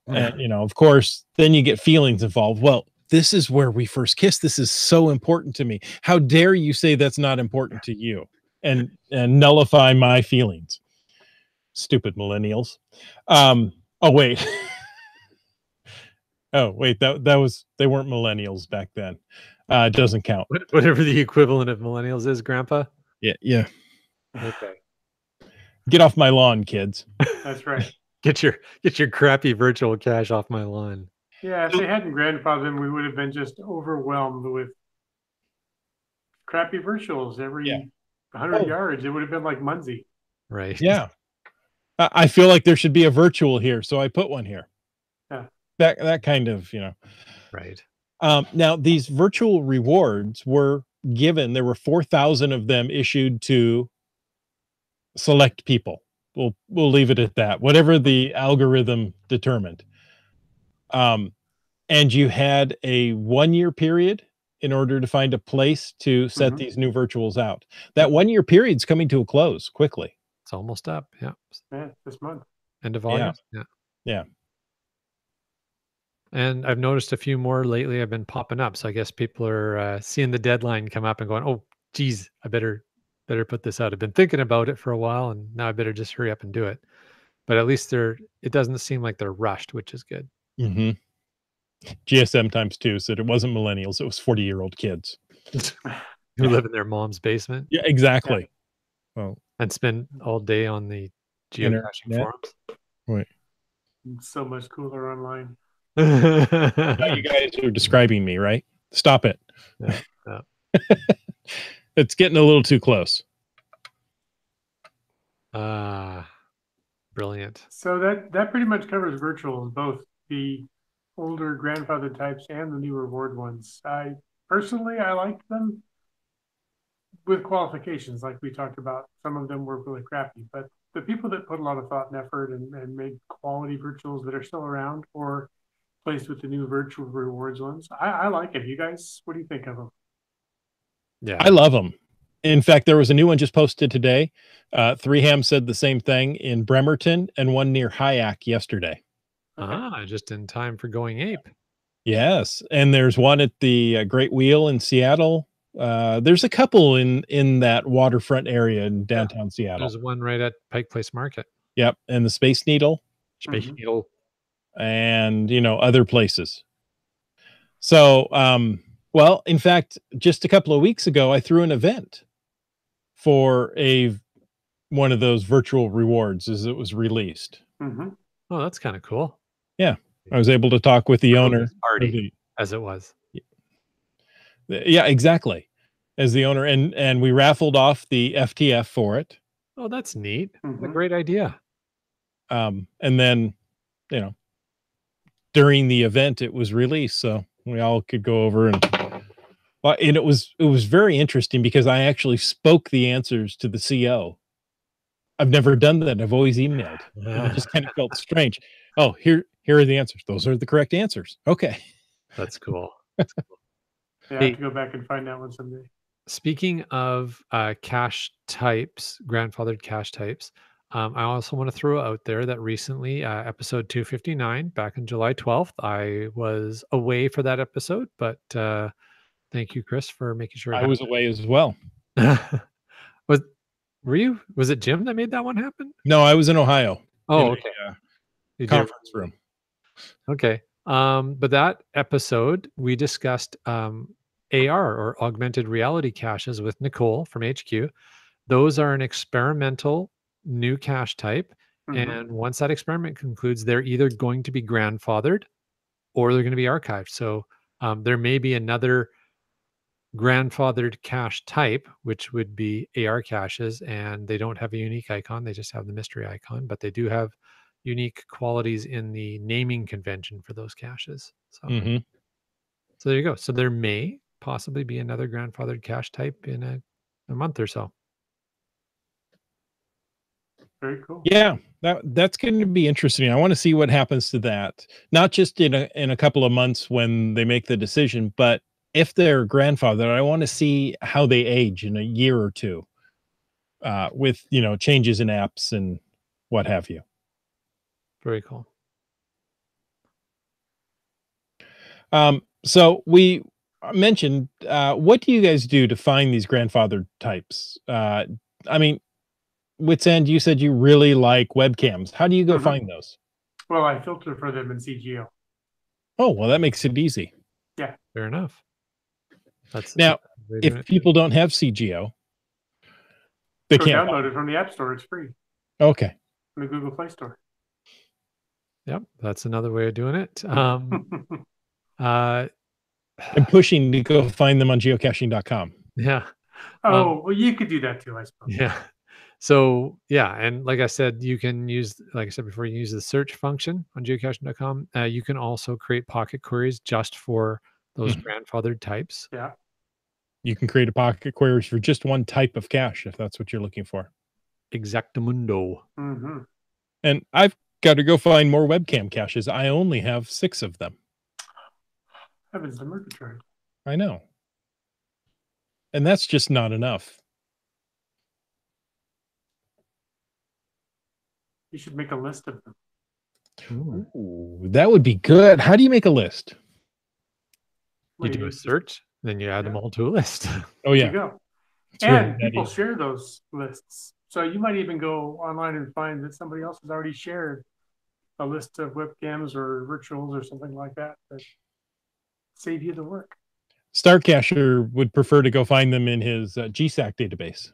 And, of course, then you get feelings involved. Well, this is where we first kissed. This is so important to me. How dare you say that's not important to you and nullify my feelings? Stupid millennials. Oh, wait. Oh, wait, that was, they weren't millennials back then. It doesn't count. Whatever the equivalent of millennials is, Grandpa. Yeah. Okay. Get off my lawn, kids. That's right. Get your crappy virtual cache off my lawn. Yeah, if they hadn't grandfathered them, we would have been just overwhelmed with crappy virtuals every 100 yards. It would have been like Muncie. Right. Yeah. I feel like there should be a virtual here, so I put one here. Yeah. That kind of, Right. Now, these virtual rewards were given. There were 4,000 of them issued to select people. We'll leave it at that. Whatever the algorithm determined. And you had a 1-year period in order to find a place to set these new virtuals out. That 1-year period's coming to a close quickly. It's almost up. Yeah. Yeah, this month. End of August. Yeah. And I've noticed a few more lately have been popping up. So I guess people are seeing the deadline come up and going, "Oh, geez, I better put this out. I've been thinking about it for a while, and now I better just hurry up and do it." But at least it doesn't seem like they're rushed, which is good. Mm-hmm. GSM times 2 said it wasn't millennials; it was 40-year-old kids. Who live in their mom's basement Yeah, exactly. Well, and spend all day on the geocaching internet. forums. Right. So much cooler online. Now you guys are describing me, right? Stop it. Yeah, yeah. It's getting a little too close. Brilliant. So that pretty much covers virtuals, both the older grandfather types and the new reward ones. I personally I liked them with qualifications, like we talked about. Some of them were really crappy, but the people that put a lot of thought and effort and made quality virtuals that are still around or placed with the new virtual rewards ones, I like it. You guys, what do you think of them? Yeah, I love them. In fact, there was a new one just posted today. 3Ham said the same thing in Bremerton and one near Hyack yesterday. Just in time for going ape. Yes, and there's one at the Great Wheel in Seattle. There's a couple in that waterfront area in downtown Seattle. There's one right at Pike Place Market. Yep, and the Space Needle, Needle. and other places. So, well, in fact, just a couple of weeks ago, I threw an event for one of those virtual rewards as it was released. Mm-hmm. Oh, that's kind of cool. Yeah, I was able to talk with the owner. Party, as it was. Yeah, exactly. As the owner, and we raffled off the FTF for it. Oh, that's neat. Mm-hmm. A great idea. And then, during the event, it was released, so we all could go over and it was very interesting because I actually spoke the answers to the CO. I've never done that. I've always emailed. And it just kind of felt strange. Oh, here are the answers. Those are the correct answers. Okay. That's cool. Yeah, I have to go back and find that one someday. Speaking of cache types, grandfathered cache types, I also want to throw out there that recently, episode 259, back on July 12th, I was away for that episode, but thank you, Chris, for making sure. I was away as well. Was it Jim that made that one happen? No, I was in Ohio. Oh, okay. Conference room. Okay. But that episode, we discussed AR, or augmented reality caches, with Nicole from HQ. Those are an experimental new cache type. Mm-hmm. And once that experiment concludes, they're either going to be grandfathered or they're going to be archived. So there may be another grandfathered cache type, which would be AR caches, and they don't have a unique icon. They just have the mystery icon, but they do have unique qualities in the naming convention for those caches. So, So there you go. So there may possibly be another grandfathered cache type in a month or so. Very cool. Yeah, that's going to be interesting. I want to see what happens to that. Not just in a couple of months when they make the decision, but if they're grandfathered, I want to see how they age in a year or two, with changes in apps and what have you. Very cool. So we mentioned, what do you guys do to find these grandfathered types? I mean, Wits End, you said you really like webcams. How do you go find those? Well, I filter for them in CGO. Oh, well, that makes it easy. Yeah. Fair enough. Now, if people don't have CGO, they can't download it from the App Store. It's free. Okay. From the Google Play Store. Yep, that's another way of doing it. I'm pushing to go find them on geocaching.com. Yeah. Oh, well, you could do that too, I suppose. Yeah. So yeah, and like I said, you can use, like I said before, you use the search function on geocaching.com. You can also create pocket queries just for those grandfathered types. Yeah. You can create a pocket queries for just one type of cache if that's what you're looking for. Exactamundo. Mm-hmm. And I've got to go find more webcam caches. I only have 6 of them. Heavens to Murgatroyd. I know. And that's just not enough. You should make a list of them. Ooh. Ooh, that would be good. How do you make a list? You do a search, then you add them all to a list. Oh, There yeah. you go. It's really And that people easy. share those lists. So you might even go online and find that somebody else has already shared a list of webcams or virtuals or something like that that save you the work. Starcacher would prefer to go find them in his GSAC database.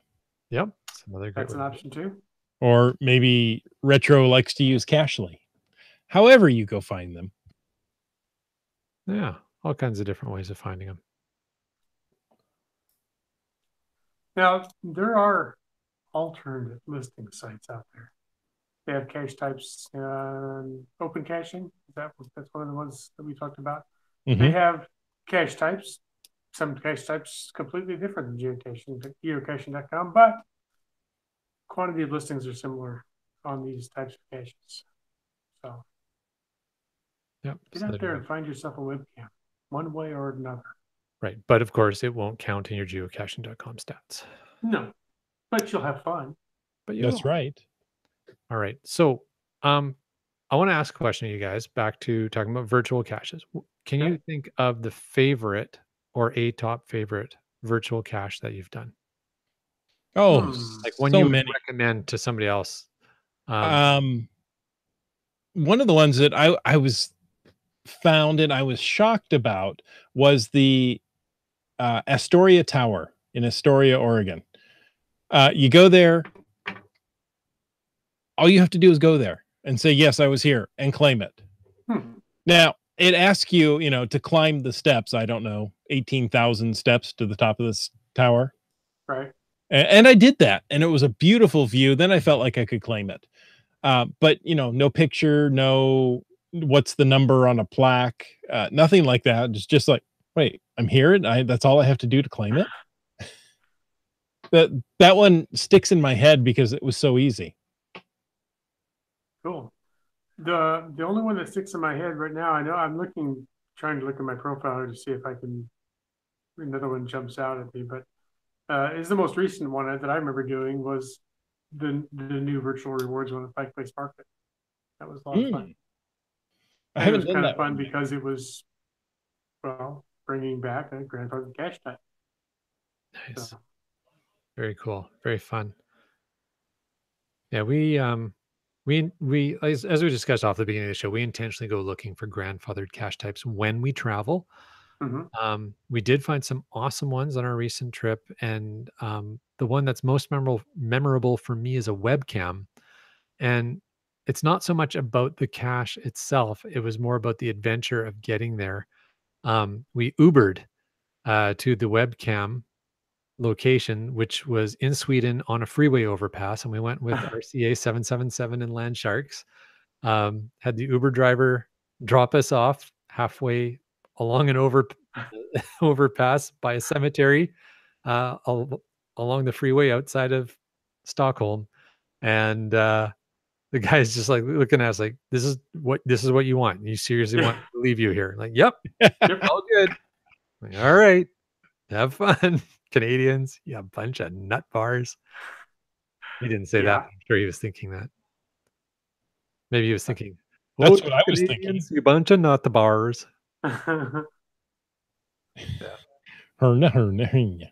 Yep. That's another great That's an option too. Or maybe Retro likes to use Cachely. However you go find them. Yeah. All kinds of different ways of finding them. Now, there are alternative listing sites out there. They have cache types, open caching. That's one of the ones that we talked about. Mhm. They have cache types. Some cache types completely different than geocaching, geocaching.com, but quantity of listings are similar on these types of caches. So Yep. get So out there there you and go. find yourself a webcam, one way or another. Right. But of course, it won't count in your geocaching.com stats. No, but you'll have fun. But you That's will. right. All right. So, I want to ask a question to you guys back to talking about virtual caches. Can you Okay. think of the favorite or a top favorite virtual cache that you've done? Oh, Like one so you would many. recommend to somebody else? One of the ones that I was found and I was shocked about was the Astoria Tower in Astoria, Oregon. You go there, all you have to do is go there and say, yes, I was here, and claim it. Now, it asks you, to climb the steps, I don't know, 18,000 steps to the top of this tower. Right. And I did that, and it was a beautiful view. Then I felt like I could claim it. But, no picture, no what's the number on a plaque, nothing like that. It's just like, wait, I'm here, and that's all I have to do to claim it? That one sticks in my head because it was so easy. Cool. The only one that sticks in my head right now, I know I'm trying to look at my profile to see if another one jumps out at me, but is the most recent one that I remember doing was the new virtual rewards one at Pike Place Market. That was a lot of fun. I And it haven't was done kind that of fun one. because it was, well, bringing back a grandfather cache type. Nice. So, Very cool. Very fun. Yeah, we as we discussed off the beginning of the show, we intentionally go looking for grandfathered cache types when we travel. We did find some awesome ones on our recent trip, and the one that's most memorable for me is a webcam. And it's not so much about the cache itself; it was more about the adventure of getting there. We Ubered to the webcam location, which was in Sweden on a freeway overpass, and we went with RCA 777 and Land Sharks. Had the Uber driver drop us off halfway along an overpass by a cemetery along the freeway outside of Stockholm, and the guy's just like looking at us like, "This is what you want? You seriously want me to leave you here?" Like, "Yep, all good." Like, all right, have fun. Canadians, you bunch of nut bars. He didn't say that. yeah. I'm sure he was thinking that. Maybe he was thinking, "Oh, That's what I was thinking. Canadians, you bunch of nut bars." Herna.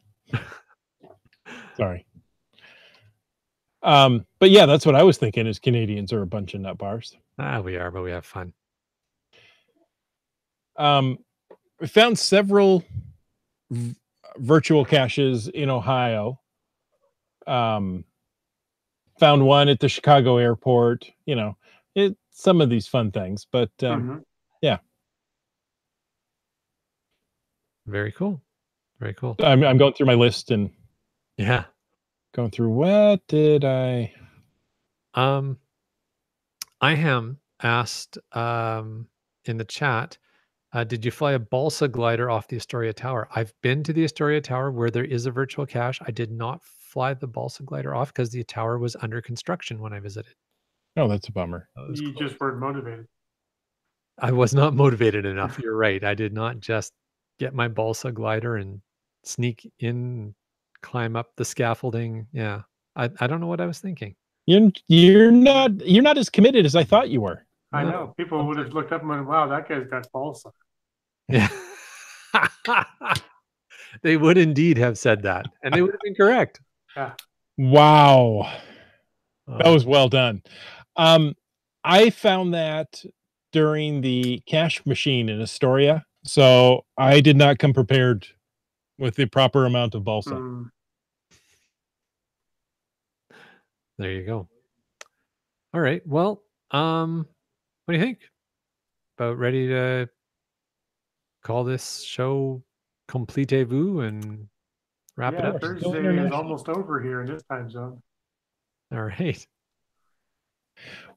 Sorry. But yeah, that's what I was thinking is Canadians are a bunch of nut bars. We are, but we have fun. We found several virtual caches in Ohio. Found one at the Chicago airport, some of these fun things, but yeah. Very cool. Very cool. I'm going through my list and Yeah. going through what did I Iham asked in the chat, did you fly a balsa glider off the Astoria Tower? I've been to the Astoria Tower where there is a virtual cache. I did not fly the balsa glider off because the tower was under construction when I visited. Oh, that's a bummer. You just weren't motivated. I was not motivated enough. You're right. I did not just get my balsa glider and sneak in, climb up the scaffolding. Yeah. I don't know what I was thinking. You're not as committed as I thought you were. I No, know. People would have looked up and went, wow, that guy's got balsa. yeah. They would indeed have said that, and they would have been correct. Yeah. Wow. That was Um, well done. I found that during the cash machine in Astoria, so I did not come prepared with the proper amount of balsa. Mm. there you go. All right. Well, what do you think? About ready to call this show completez-vous and wrap it Yeah, up? We're still Thursday is international. almost over here in this time zone. All right.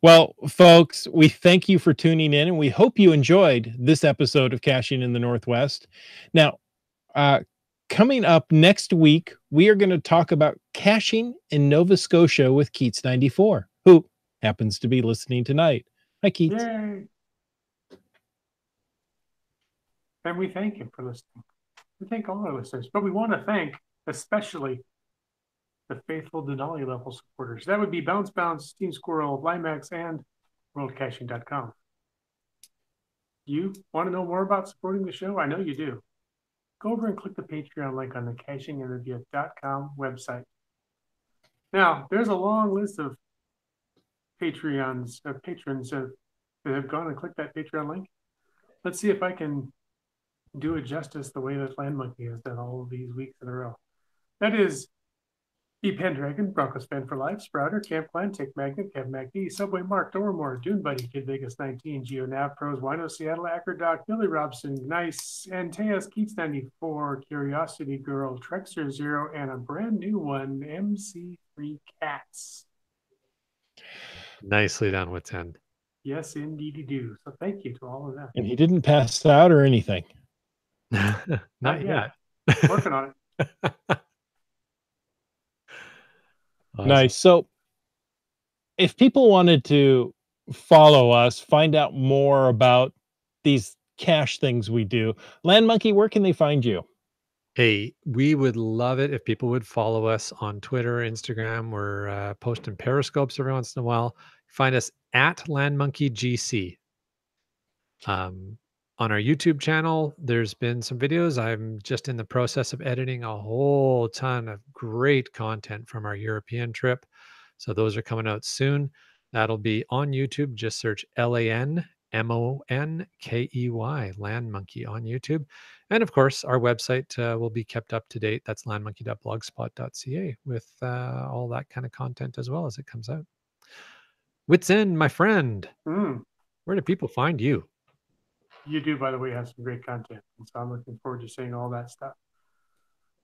Well, folks, we thank you for tuning in, and we hope you enjoyed this episode of Caching in the Northwest. Now, uh, coming up next week, we are going to talk about caching in Nova Scotia with Keats 94, who happens to be listening tonight. Hi, Keats. Yay. And we thank him for listening. We thank all our listeners, but we want to thank especially the faithful Denali level supporters. That would be Bounce Bounce, Team Squirrel, Limax, and WorldCaching.com. You want to know more about supporting the show? I know you do. Go over and click the Patreon link on the CachingInTheGift.com website. Now, there's a long list of patrons that have gone and clicked that Patreon link. Let's see if I can do it justice the way that Land Monkey has done all of these weeks in a row. That is E. Pendragon, Broncos Fan for Life, Sprouter, Camp Clan, Take Magnet, Kev MacD, Subway Mark, Dormore, Dune Buddy, Kid Vegas 19, Geo Nav Pros, Wino Seattle, Acker Doc, Billy Robson, Nice, Antaeus, Keats 94, Curiosity Girl, Trexer Zero, and a brand new one, MC3 Cats. Nicely done, Wits End. Yes, indeedy do. So thank you to all of them. And he didn't pass out or anything. Not yet. Working on it. Awesome. Nice. So, if people wanted to follow us, find out more about these cache things we do, Land Monkey, where can they find you? Hey, we would love it if people would follow us on Twitter, Instagram. We're posting periscopes every once in a while. Find us at LandMonkeyGC. On our YouTube channel, there's been some videos. I'm just in the process of editing a whole ton of great content from our European trip. So those are coming out soon. That'll be on YouTube. Just search LANMONKEY, Land Monkey on YouTube. And of course, our website will be kept up to date. That's landmonkey.blogspot.ca with all that kind of content as well as it comes out. Wits End, my friend. Where do people find you? You do, by the way, have some great content. And so I'm looking forward to seeing all that stuff.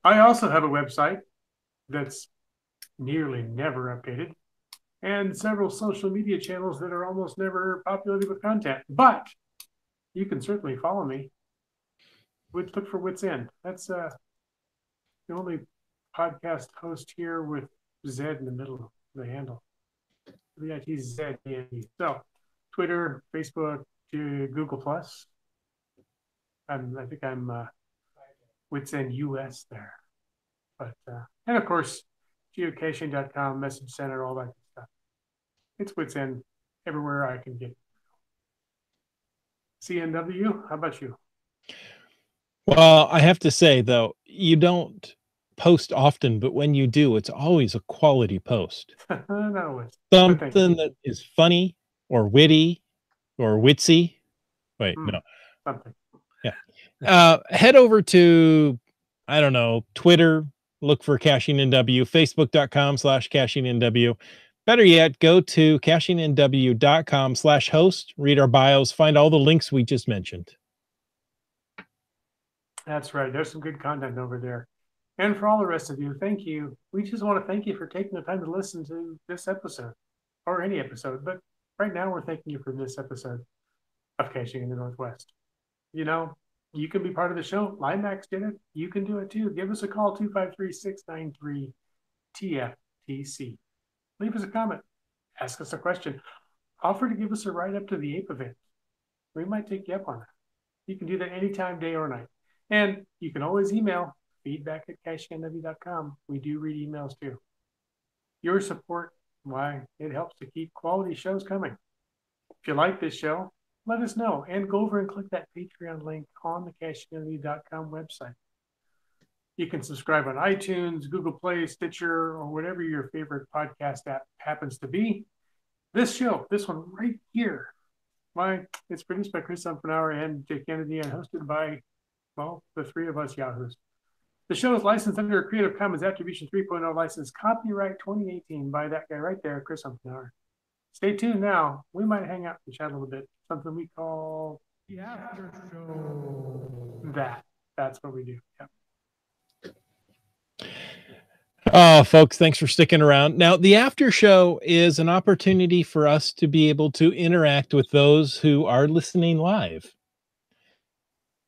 I also have a website that's nearly never updated and several social media channels that are almost never populated with content. But you can certainly follow me. Look for Wits End. That's the only podcast host here with Z in the middle of the handle. WITZ. So Twitter, Facebook, Google Plus. I think I'm Wits End US there. But and of course, geocaching.com, message center, all that stuff. It's Wits End everywhere I can get it. CNW, how about you? Well, I have to say, though, you don't post often, but when you do, it's always a quality post. Not always. Something that is funny or witty or witsy. Wait, no. Something. Yeah. Head over to, I don't know, Twitter, look for CachingNW, facebook.com/CachingNW. Better yet, go to CachingNW.com/host, read our bios, find all the links we just mentioned. That's right. There's some good content over there. And for all the rest of you, thank you. We just want to thank you for taking the time to listen to this episode or any episode. But right now, we're thanking you for this episode of Caching in the Northwest. You know, you can be part of the show. Limax did it. You can do it too. Give us a call, 253-693-TFTC. Leave us a comment. Ask us a question. Offer to give us a ride up to the Ape event. We might take you up on it. You can do that anytime, day or night. And you can always email feedback@cachingnw.com. We do read emails too. Your support, why, it helps to keep quality shows coming. If you like this show, let us know and go over and click that Patreon link on the cacheingunity.com website. You can subscribe on iTunes, Google Play, Stitcher, or whatever your favorite podcast app happens to be. This show, this one right here, it's produced by Chris Umfenauer and Jake Kennedy and hosted by, well, the three of us yahoos. The show is licensed under a Creative Commons Attribution 3.0 license, copyright 2018 by that guy right there, Chris Umfenauer. Stay tuned now. We might hang out and chat a little bit. Something we call the after show. That's what we do. Yep. Oh, folks, thanks for sticking around. Now, the after show is an opportunity for us to be able to interact with those who are listening live.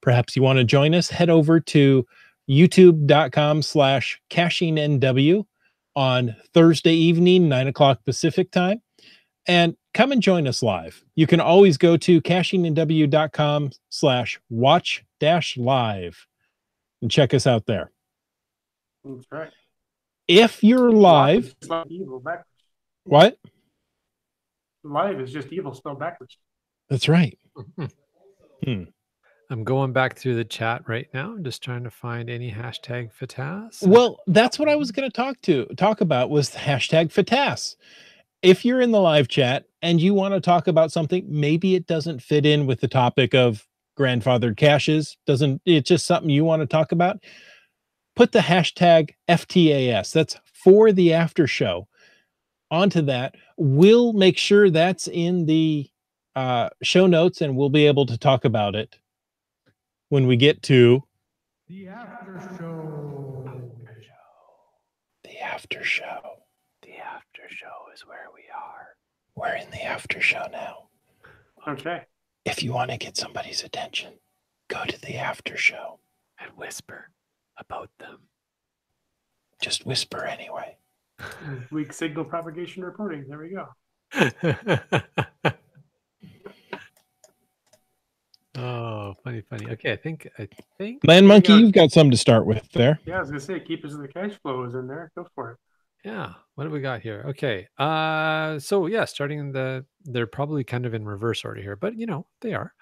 Perhaps you want to join us, head over to youtube.com/cachingnw on Thursday evening, 9 o'clock Pacific time, and come and join us live. You can always go to cachingnw.com/watch-live and check us out there. That's right. If you're live, like evil backwards. What? Live is just evil spelled backwards. That's right. I'm going back through the chat right now. I'm just trying to find any hashtag FATAS. Well, that's what I was going to talk about was the hashtag FATAS. If you're in the live chat and you want to talk about something, maybe it doesn't fit in with the topic of grandfathered caches, it's just something you want to talk about, put the hashtag FTAS, that's for the after show, onto that. We'll make sure that's in the show notes and we'll be able to talk about it when we get to the after show. The after show. The after show is where we are. We're in the after show now. Okay. If you want to get somebody's attention, go to the after show and whisper about them. Just whisper anyway. Weak signal propagation reporting. There we go. Oh, funny. Okay, I think. Land Monkey, you've got something to start with there. Yeah, I was gonna say, Keepers of the Cash Flow is in there. Go for it. Yeah. What do we got here? Okay. So yeah, they're probably kind of in reverse order here, but they are.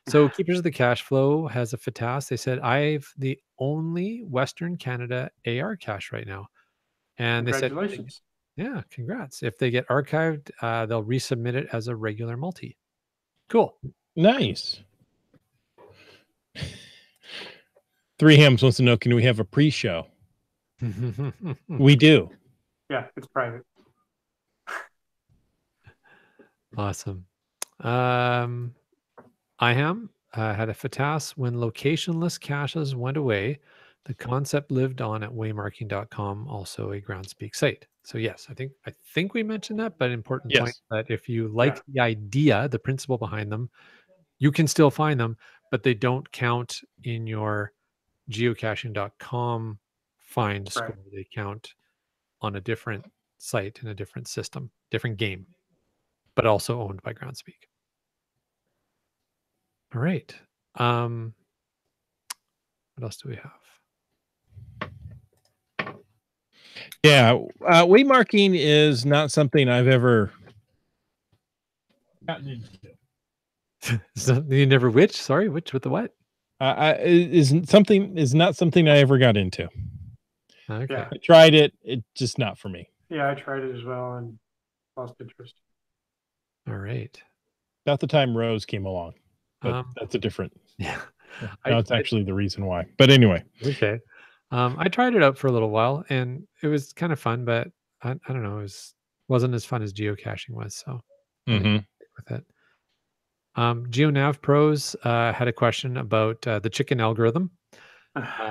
So Keepers of the Cash Flow has a FATAS. They said, I've the only Western Canada AR cache right now. And they said, congratulations. Yeah, congrats. If they get archived, they'll resubmit it as a regular multi. Cool. Nice. Three Hams wants to know, can we have a pre-show? We do. Yeah, it's private. Awesome. IHAM had a FATAS when locationless caches went away. The concept lived on at waymarking.com, also a Groundspeak site. So yes, I think we mentioned that, but important point that if you like the idea, the principle behind them, you can still find them, but they don't count in your geocaching.com find score. They count on a different site in a different system, different game, but also owned by Groundspeak. All right. What else do we have? Yeah, waymarking is not something I've ever gotten into. You never which? Sorry, which with the what? Is not something I ever got into. Okay. Yeah. I tried it. It's just not for me. Yeah, I tried it as well and lost interest. All right. About the time Rose came along. But that's a different. Yeah. No, it's actually the reason why. But anyway. Okay. I tried it out for a little while and it was kind of fun, but I don't know. It wasn't as fun as geocaching was. So I didn't stick with it. GeoNav Pros had a question about the chicken algorithm.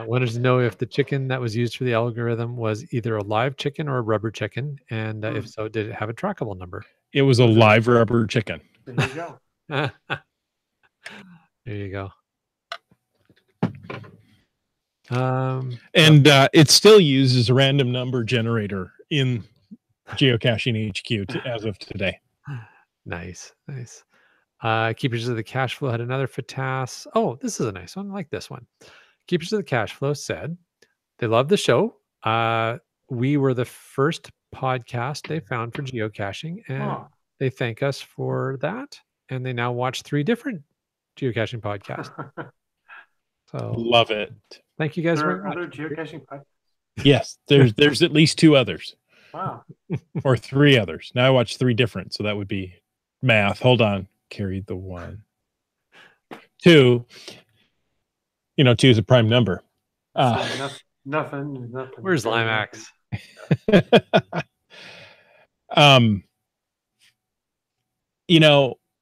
Wanted to know if the chicken that was used for the algorithm was either a live chicken or a rubber chicken. And if so, did it have a trackable number? It was a live rubber chicken. There you go. There you go. And it still uses a random number generator in Geocaching HQ as of today. Nice. Keepers of the Cash Flow had another FATAS. Oh, this is a nice one. I like this one. Keepers of the Cash Flow said they love the show. We were the first podcast they found for geocaching, and they thank us for that. and they now watch 3 different geocaching podcasts. So Love it. thank you guys There very are much. other geocaching podcasts. Yes, there's at least 2 others Wow. or 3 others. Now I watch 3 different, so that would be math. Hold on. Carry the 1. 2. 2 is a prime number. So nothing. Where's Limax?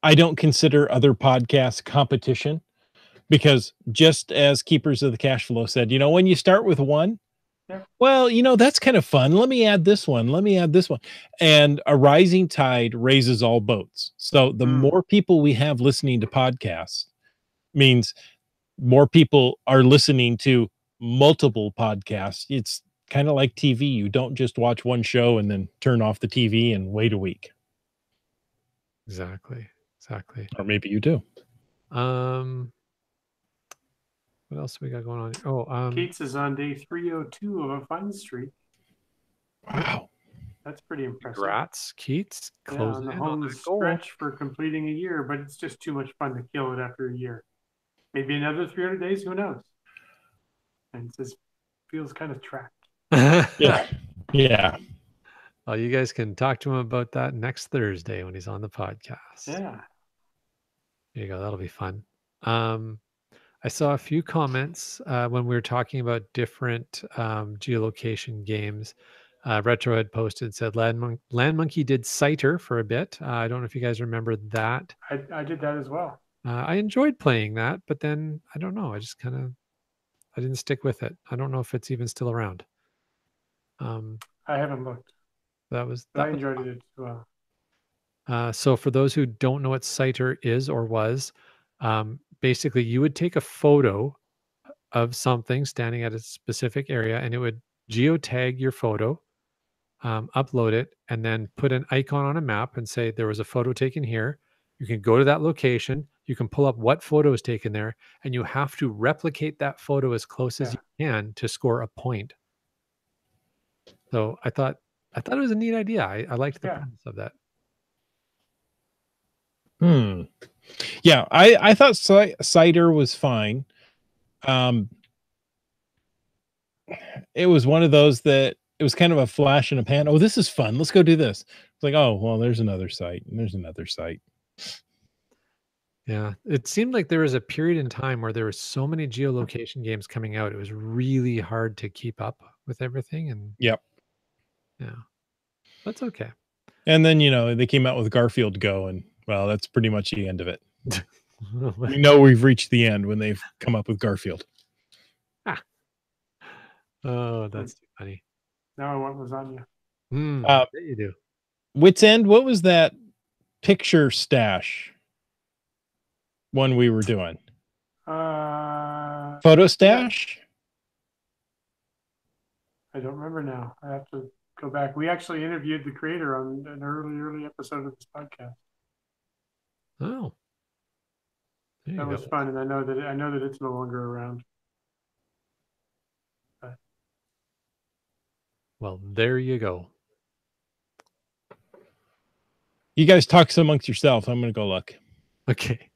I don't consider other podcasts competition because just as Keepers of the Cash Flow said, when you start with 1, yeah. Well, that's kind of fun. Let me add this one. Let me add this one. And a rising tide raises all boats. So the more people we have listening to podcasts means more people are listening to multiple podcasts. It's kind of like TV. You don't just watch one show and then turn off the TV and wait a week. Exactly. Or maybe you do. What else we got going on? Oh, Keats is on day 302 of a fun streak. Wow. That's pretty impressive. Congrats, Keats. On the home stretch for completing a year, but it's just too much fun to kill it after a year. Maybe another 300 days, who knows? And it just feels kind of trapped. Yeah. Well, you guys can talk to him about that next Thursday when he's on the podcast. Yeah. There you go. That'll be fun. I saw a few comments when we were talking about different geolocation games. Retro had posted, said Land Monkey did Citer for a bit. I don't know if you guys remember that. I did that as well. I enjoyed playing that, but then I don't know. I just I didn't stick with it. I don't know if it's even still around. I haven't looked. I enjoyed it as well. So for those who don't know what Citer is or was, basically you would take a photo of something standing at a specific area and it would geotag your photo, upload it, and then put an icon on a map and say there was a photo taken here. You can go to that location. You can pull up what photo is taken there, and you have to replicate that photo as close as you can to score a point. So I thought it was a neat idea. I liked the premise of that. Yeah, I thought Cider was fine. It was one of those that it was kind of a flash in a pan. Oh, this is fun. Let's go do this. It's like, oh, well, there's another site and there's another site. Yeah, it seemed like there was a period in time where there were so many geolocation games coming out. It was really hard to keep up with everything. And yeah, that's okay. And then, they came out with Garfield Go, and well, that's pretty much the end of it. We know we've reached the end when they've come up with Garfield. Oh, that's too funny. Now I want lasagna. There you do. Wits End, what was that picture stash one we were doing? Photo stash? I don't remember now. I have to go back. We actually interviewed the creator on an early episode of this podcast. Oh, that was fun, and I know that it's no longer around. Well, there you go. You guys talk amongst yourselves. I'm going to go look. Okay.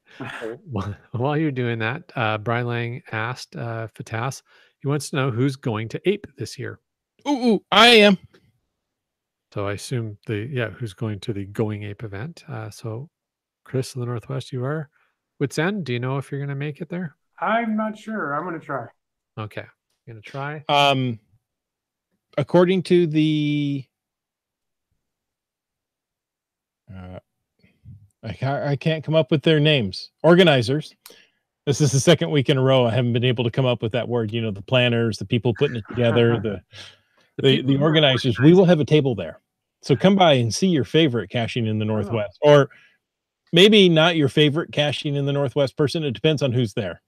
While you're doing that, Brian Lang asked Fatas, he wants to know who's going to Ape this year. Ooh, I am. So I assume who's going to the Going Ape event. So Chris of the Northwest, you are. Wits End, do you know if you're going to make it there? I'm not sure. I'm going to try. Okay. You're going to try? According to the I can't come up with their names. Organizers. This is the second week in a row I haven't been able to come up with that word. The planners, the people putting it together, the organizers. We will have a table there. So come by and see your favorite caching in the Northwest. Or maybe not your favorite caching in the Northwest person. It depends on who's there.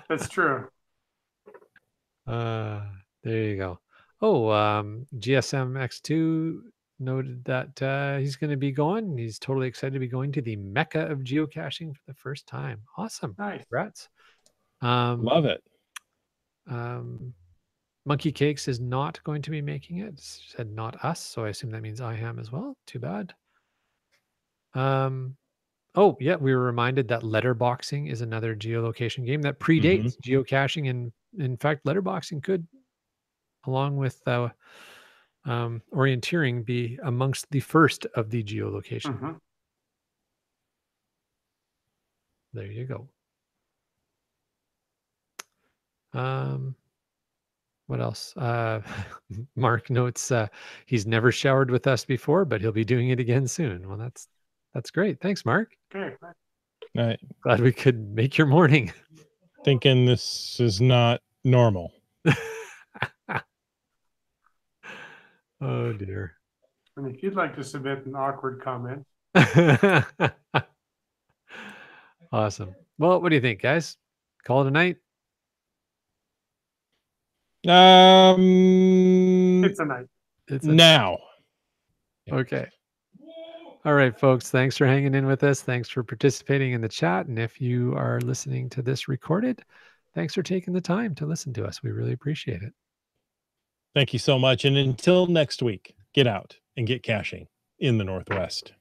That's true. There you go. Oh, GSM X2 noted that he's going to be going. He's totally excited to be going to the Mecca of geocaching for the first time. Awesome. Nice. Congrats. Love it. Monkey Cakes is not going to be making it. It said not us, so I assume that means I am as well. Too bad. Oh, yeah, we were reminded that letterboxing is another geolocation game that predates geocaching, and in fact, letterboxing could, along with orienteering, be amongst the first of the geolocation. Mm-hmm. There you go. What else? Mark notes he's never showered with us before, but he'll be doing it again soon. Well, that's great. Thanks, Mark. Okay. Right. Glad we could make your morning. Thinking this is not normal. Oh dear. And if you'd like to submit an awkward comment, Awesome. Well, what do you think, guys? Call it a night? it's a night. It's Now. okay. All right, folks. Thanks for hanging in with us. Thanks for participating in the chat. And if you are listening to this recorded, thanks for taking the time to listen to us. We really appreciate it. Thank you so much. And until next week, get out and get caching in the Northwest.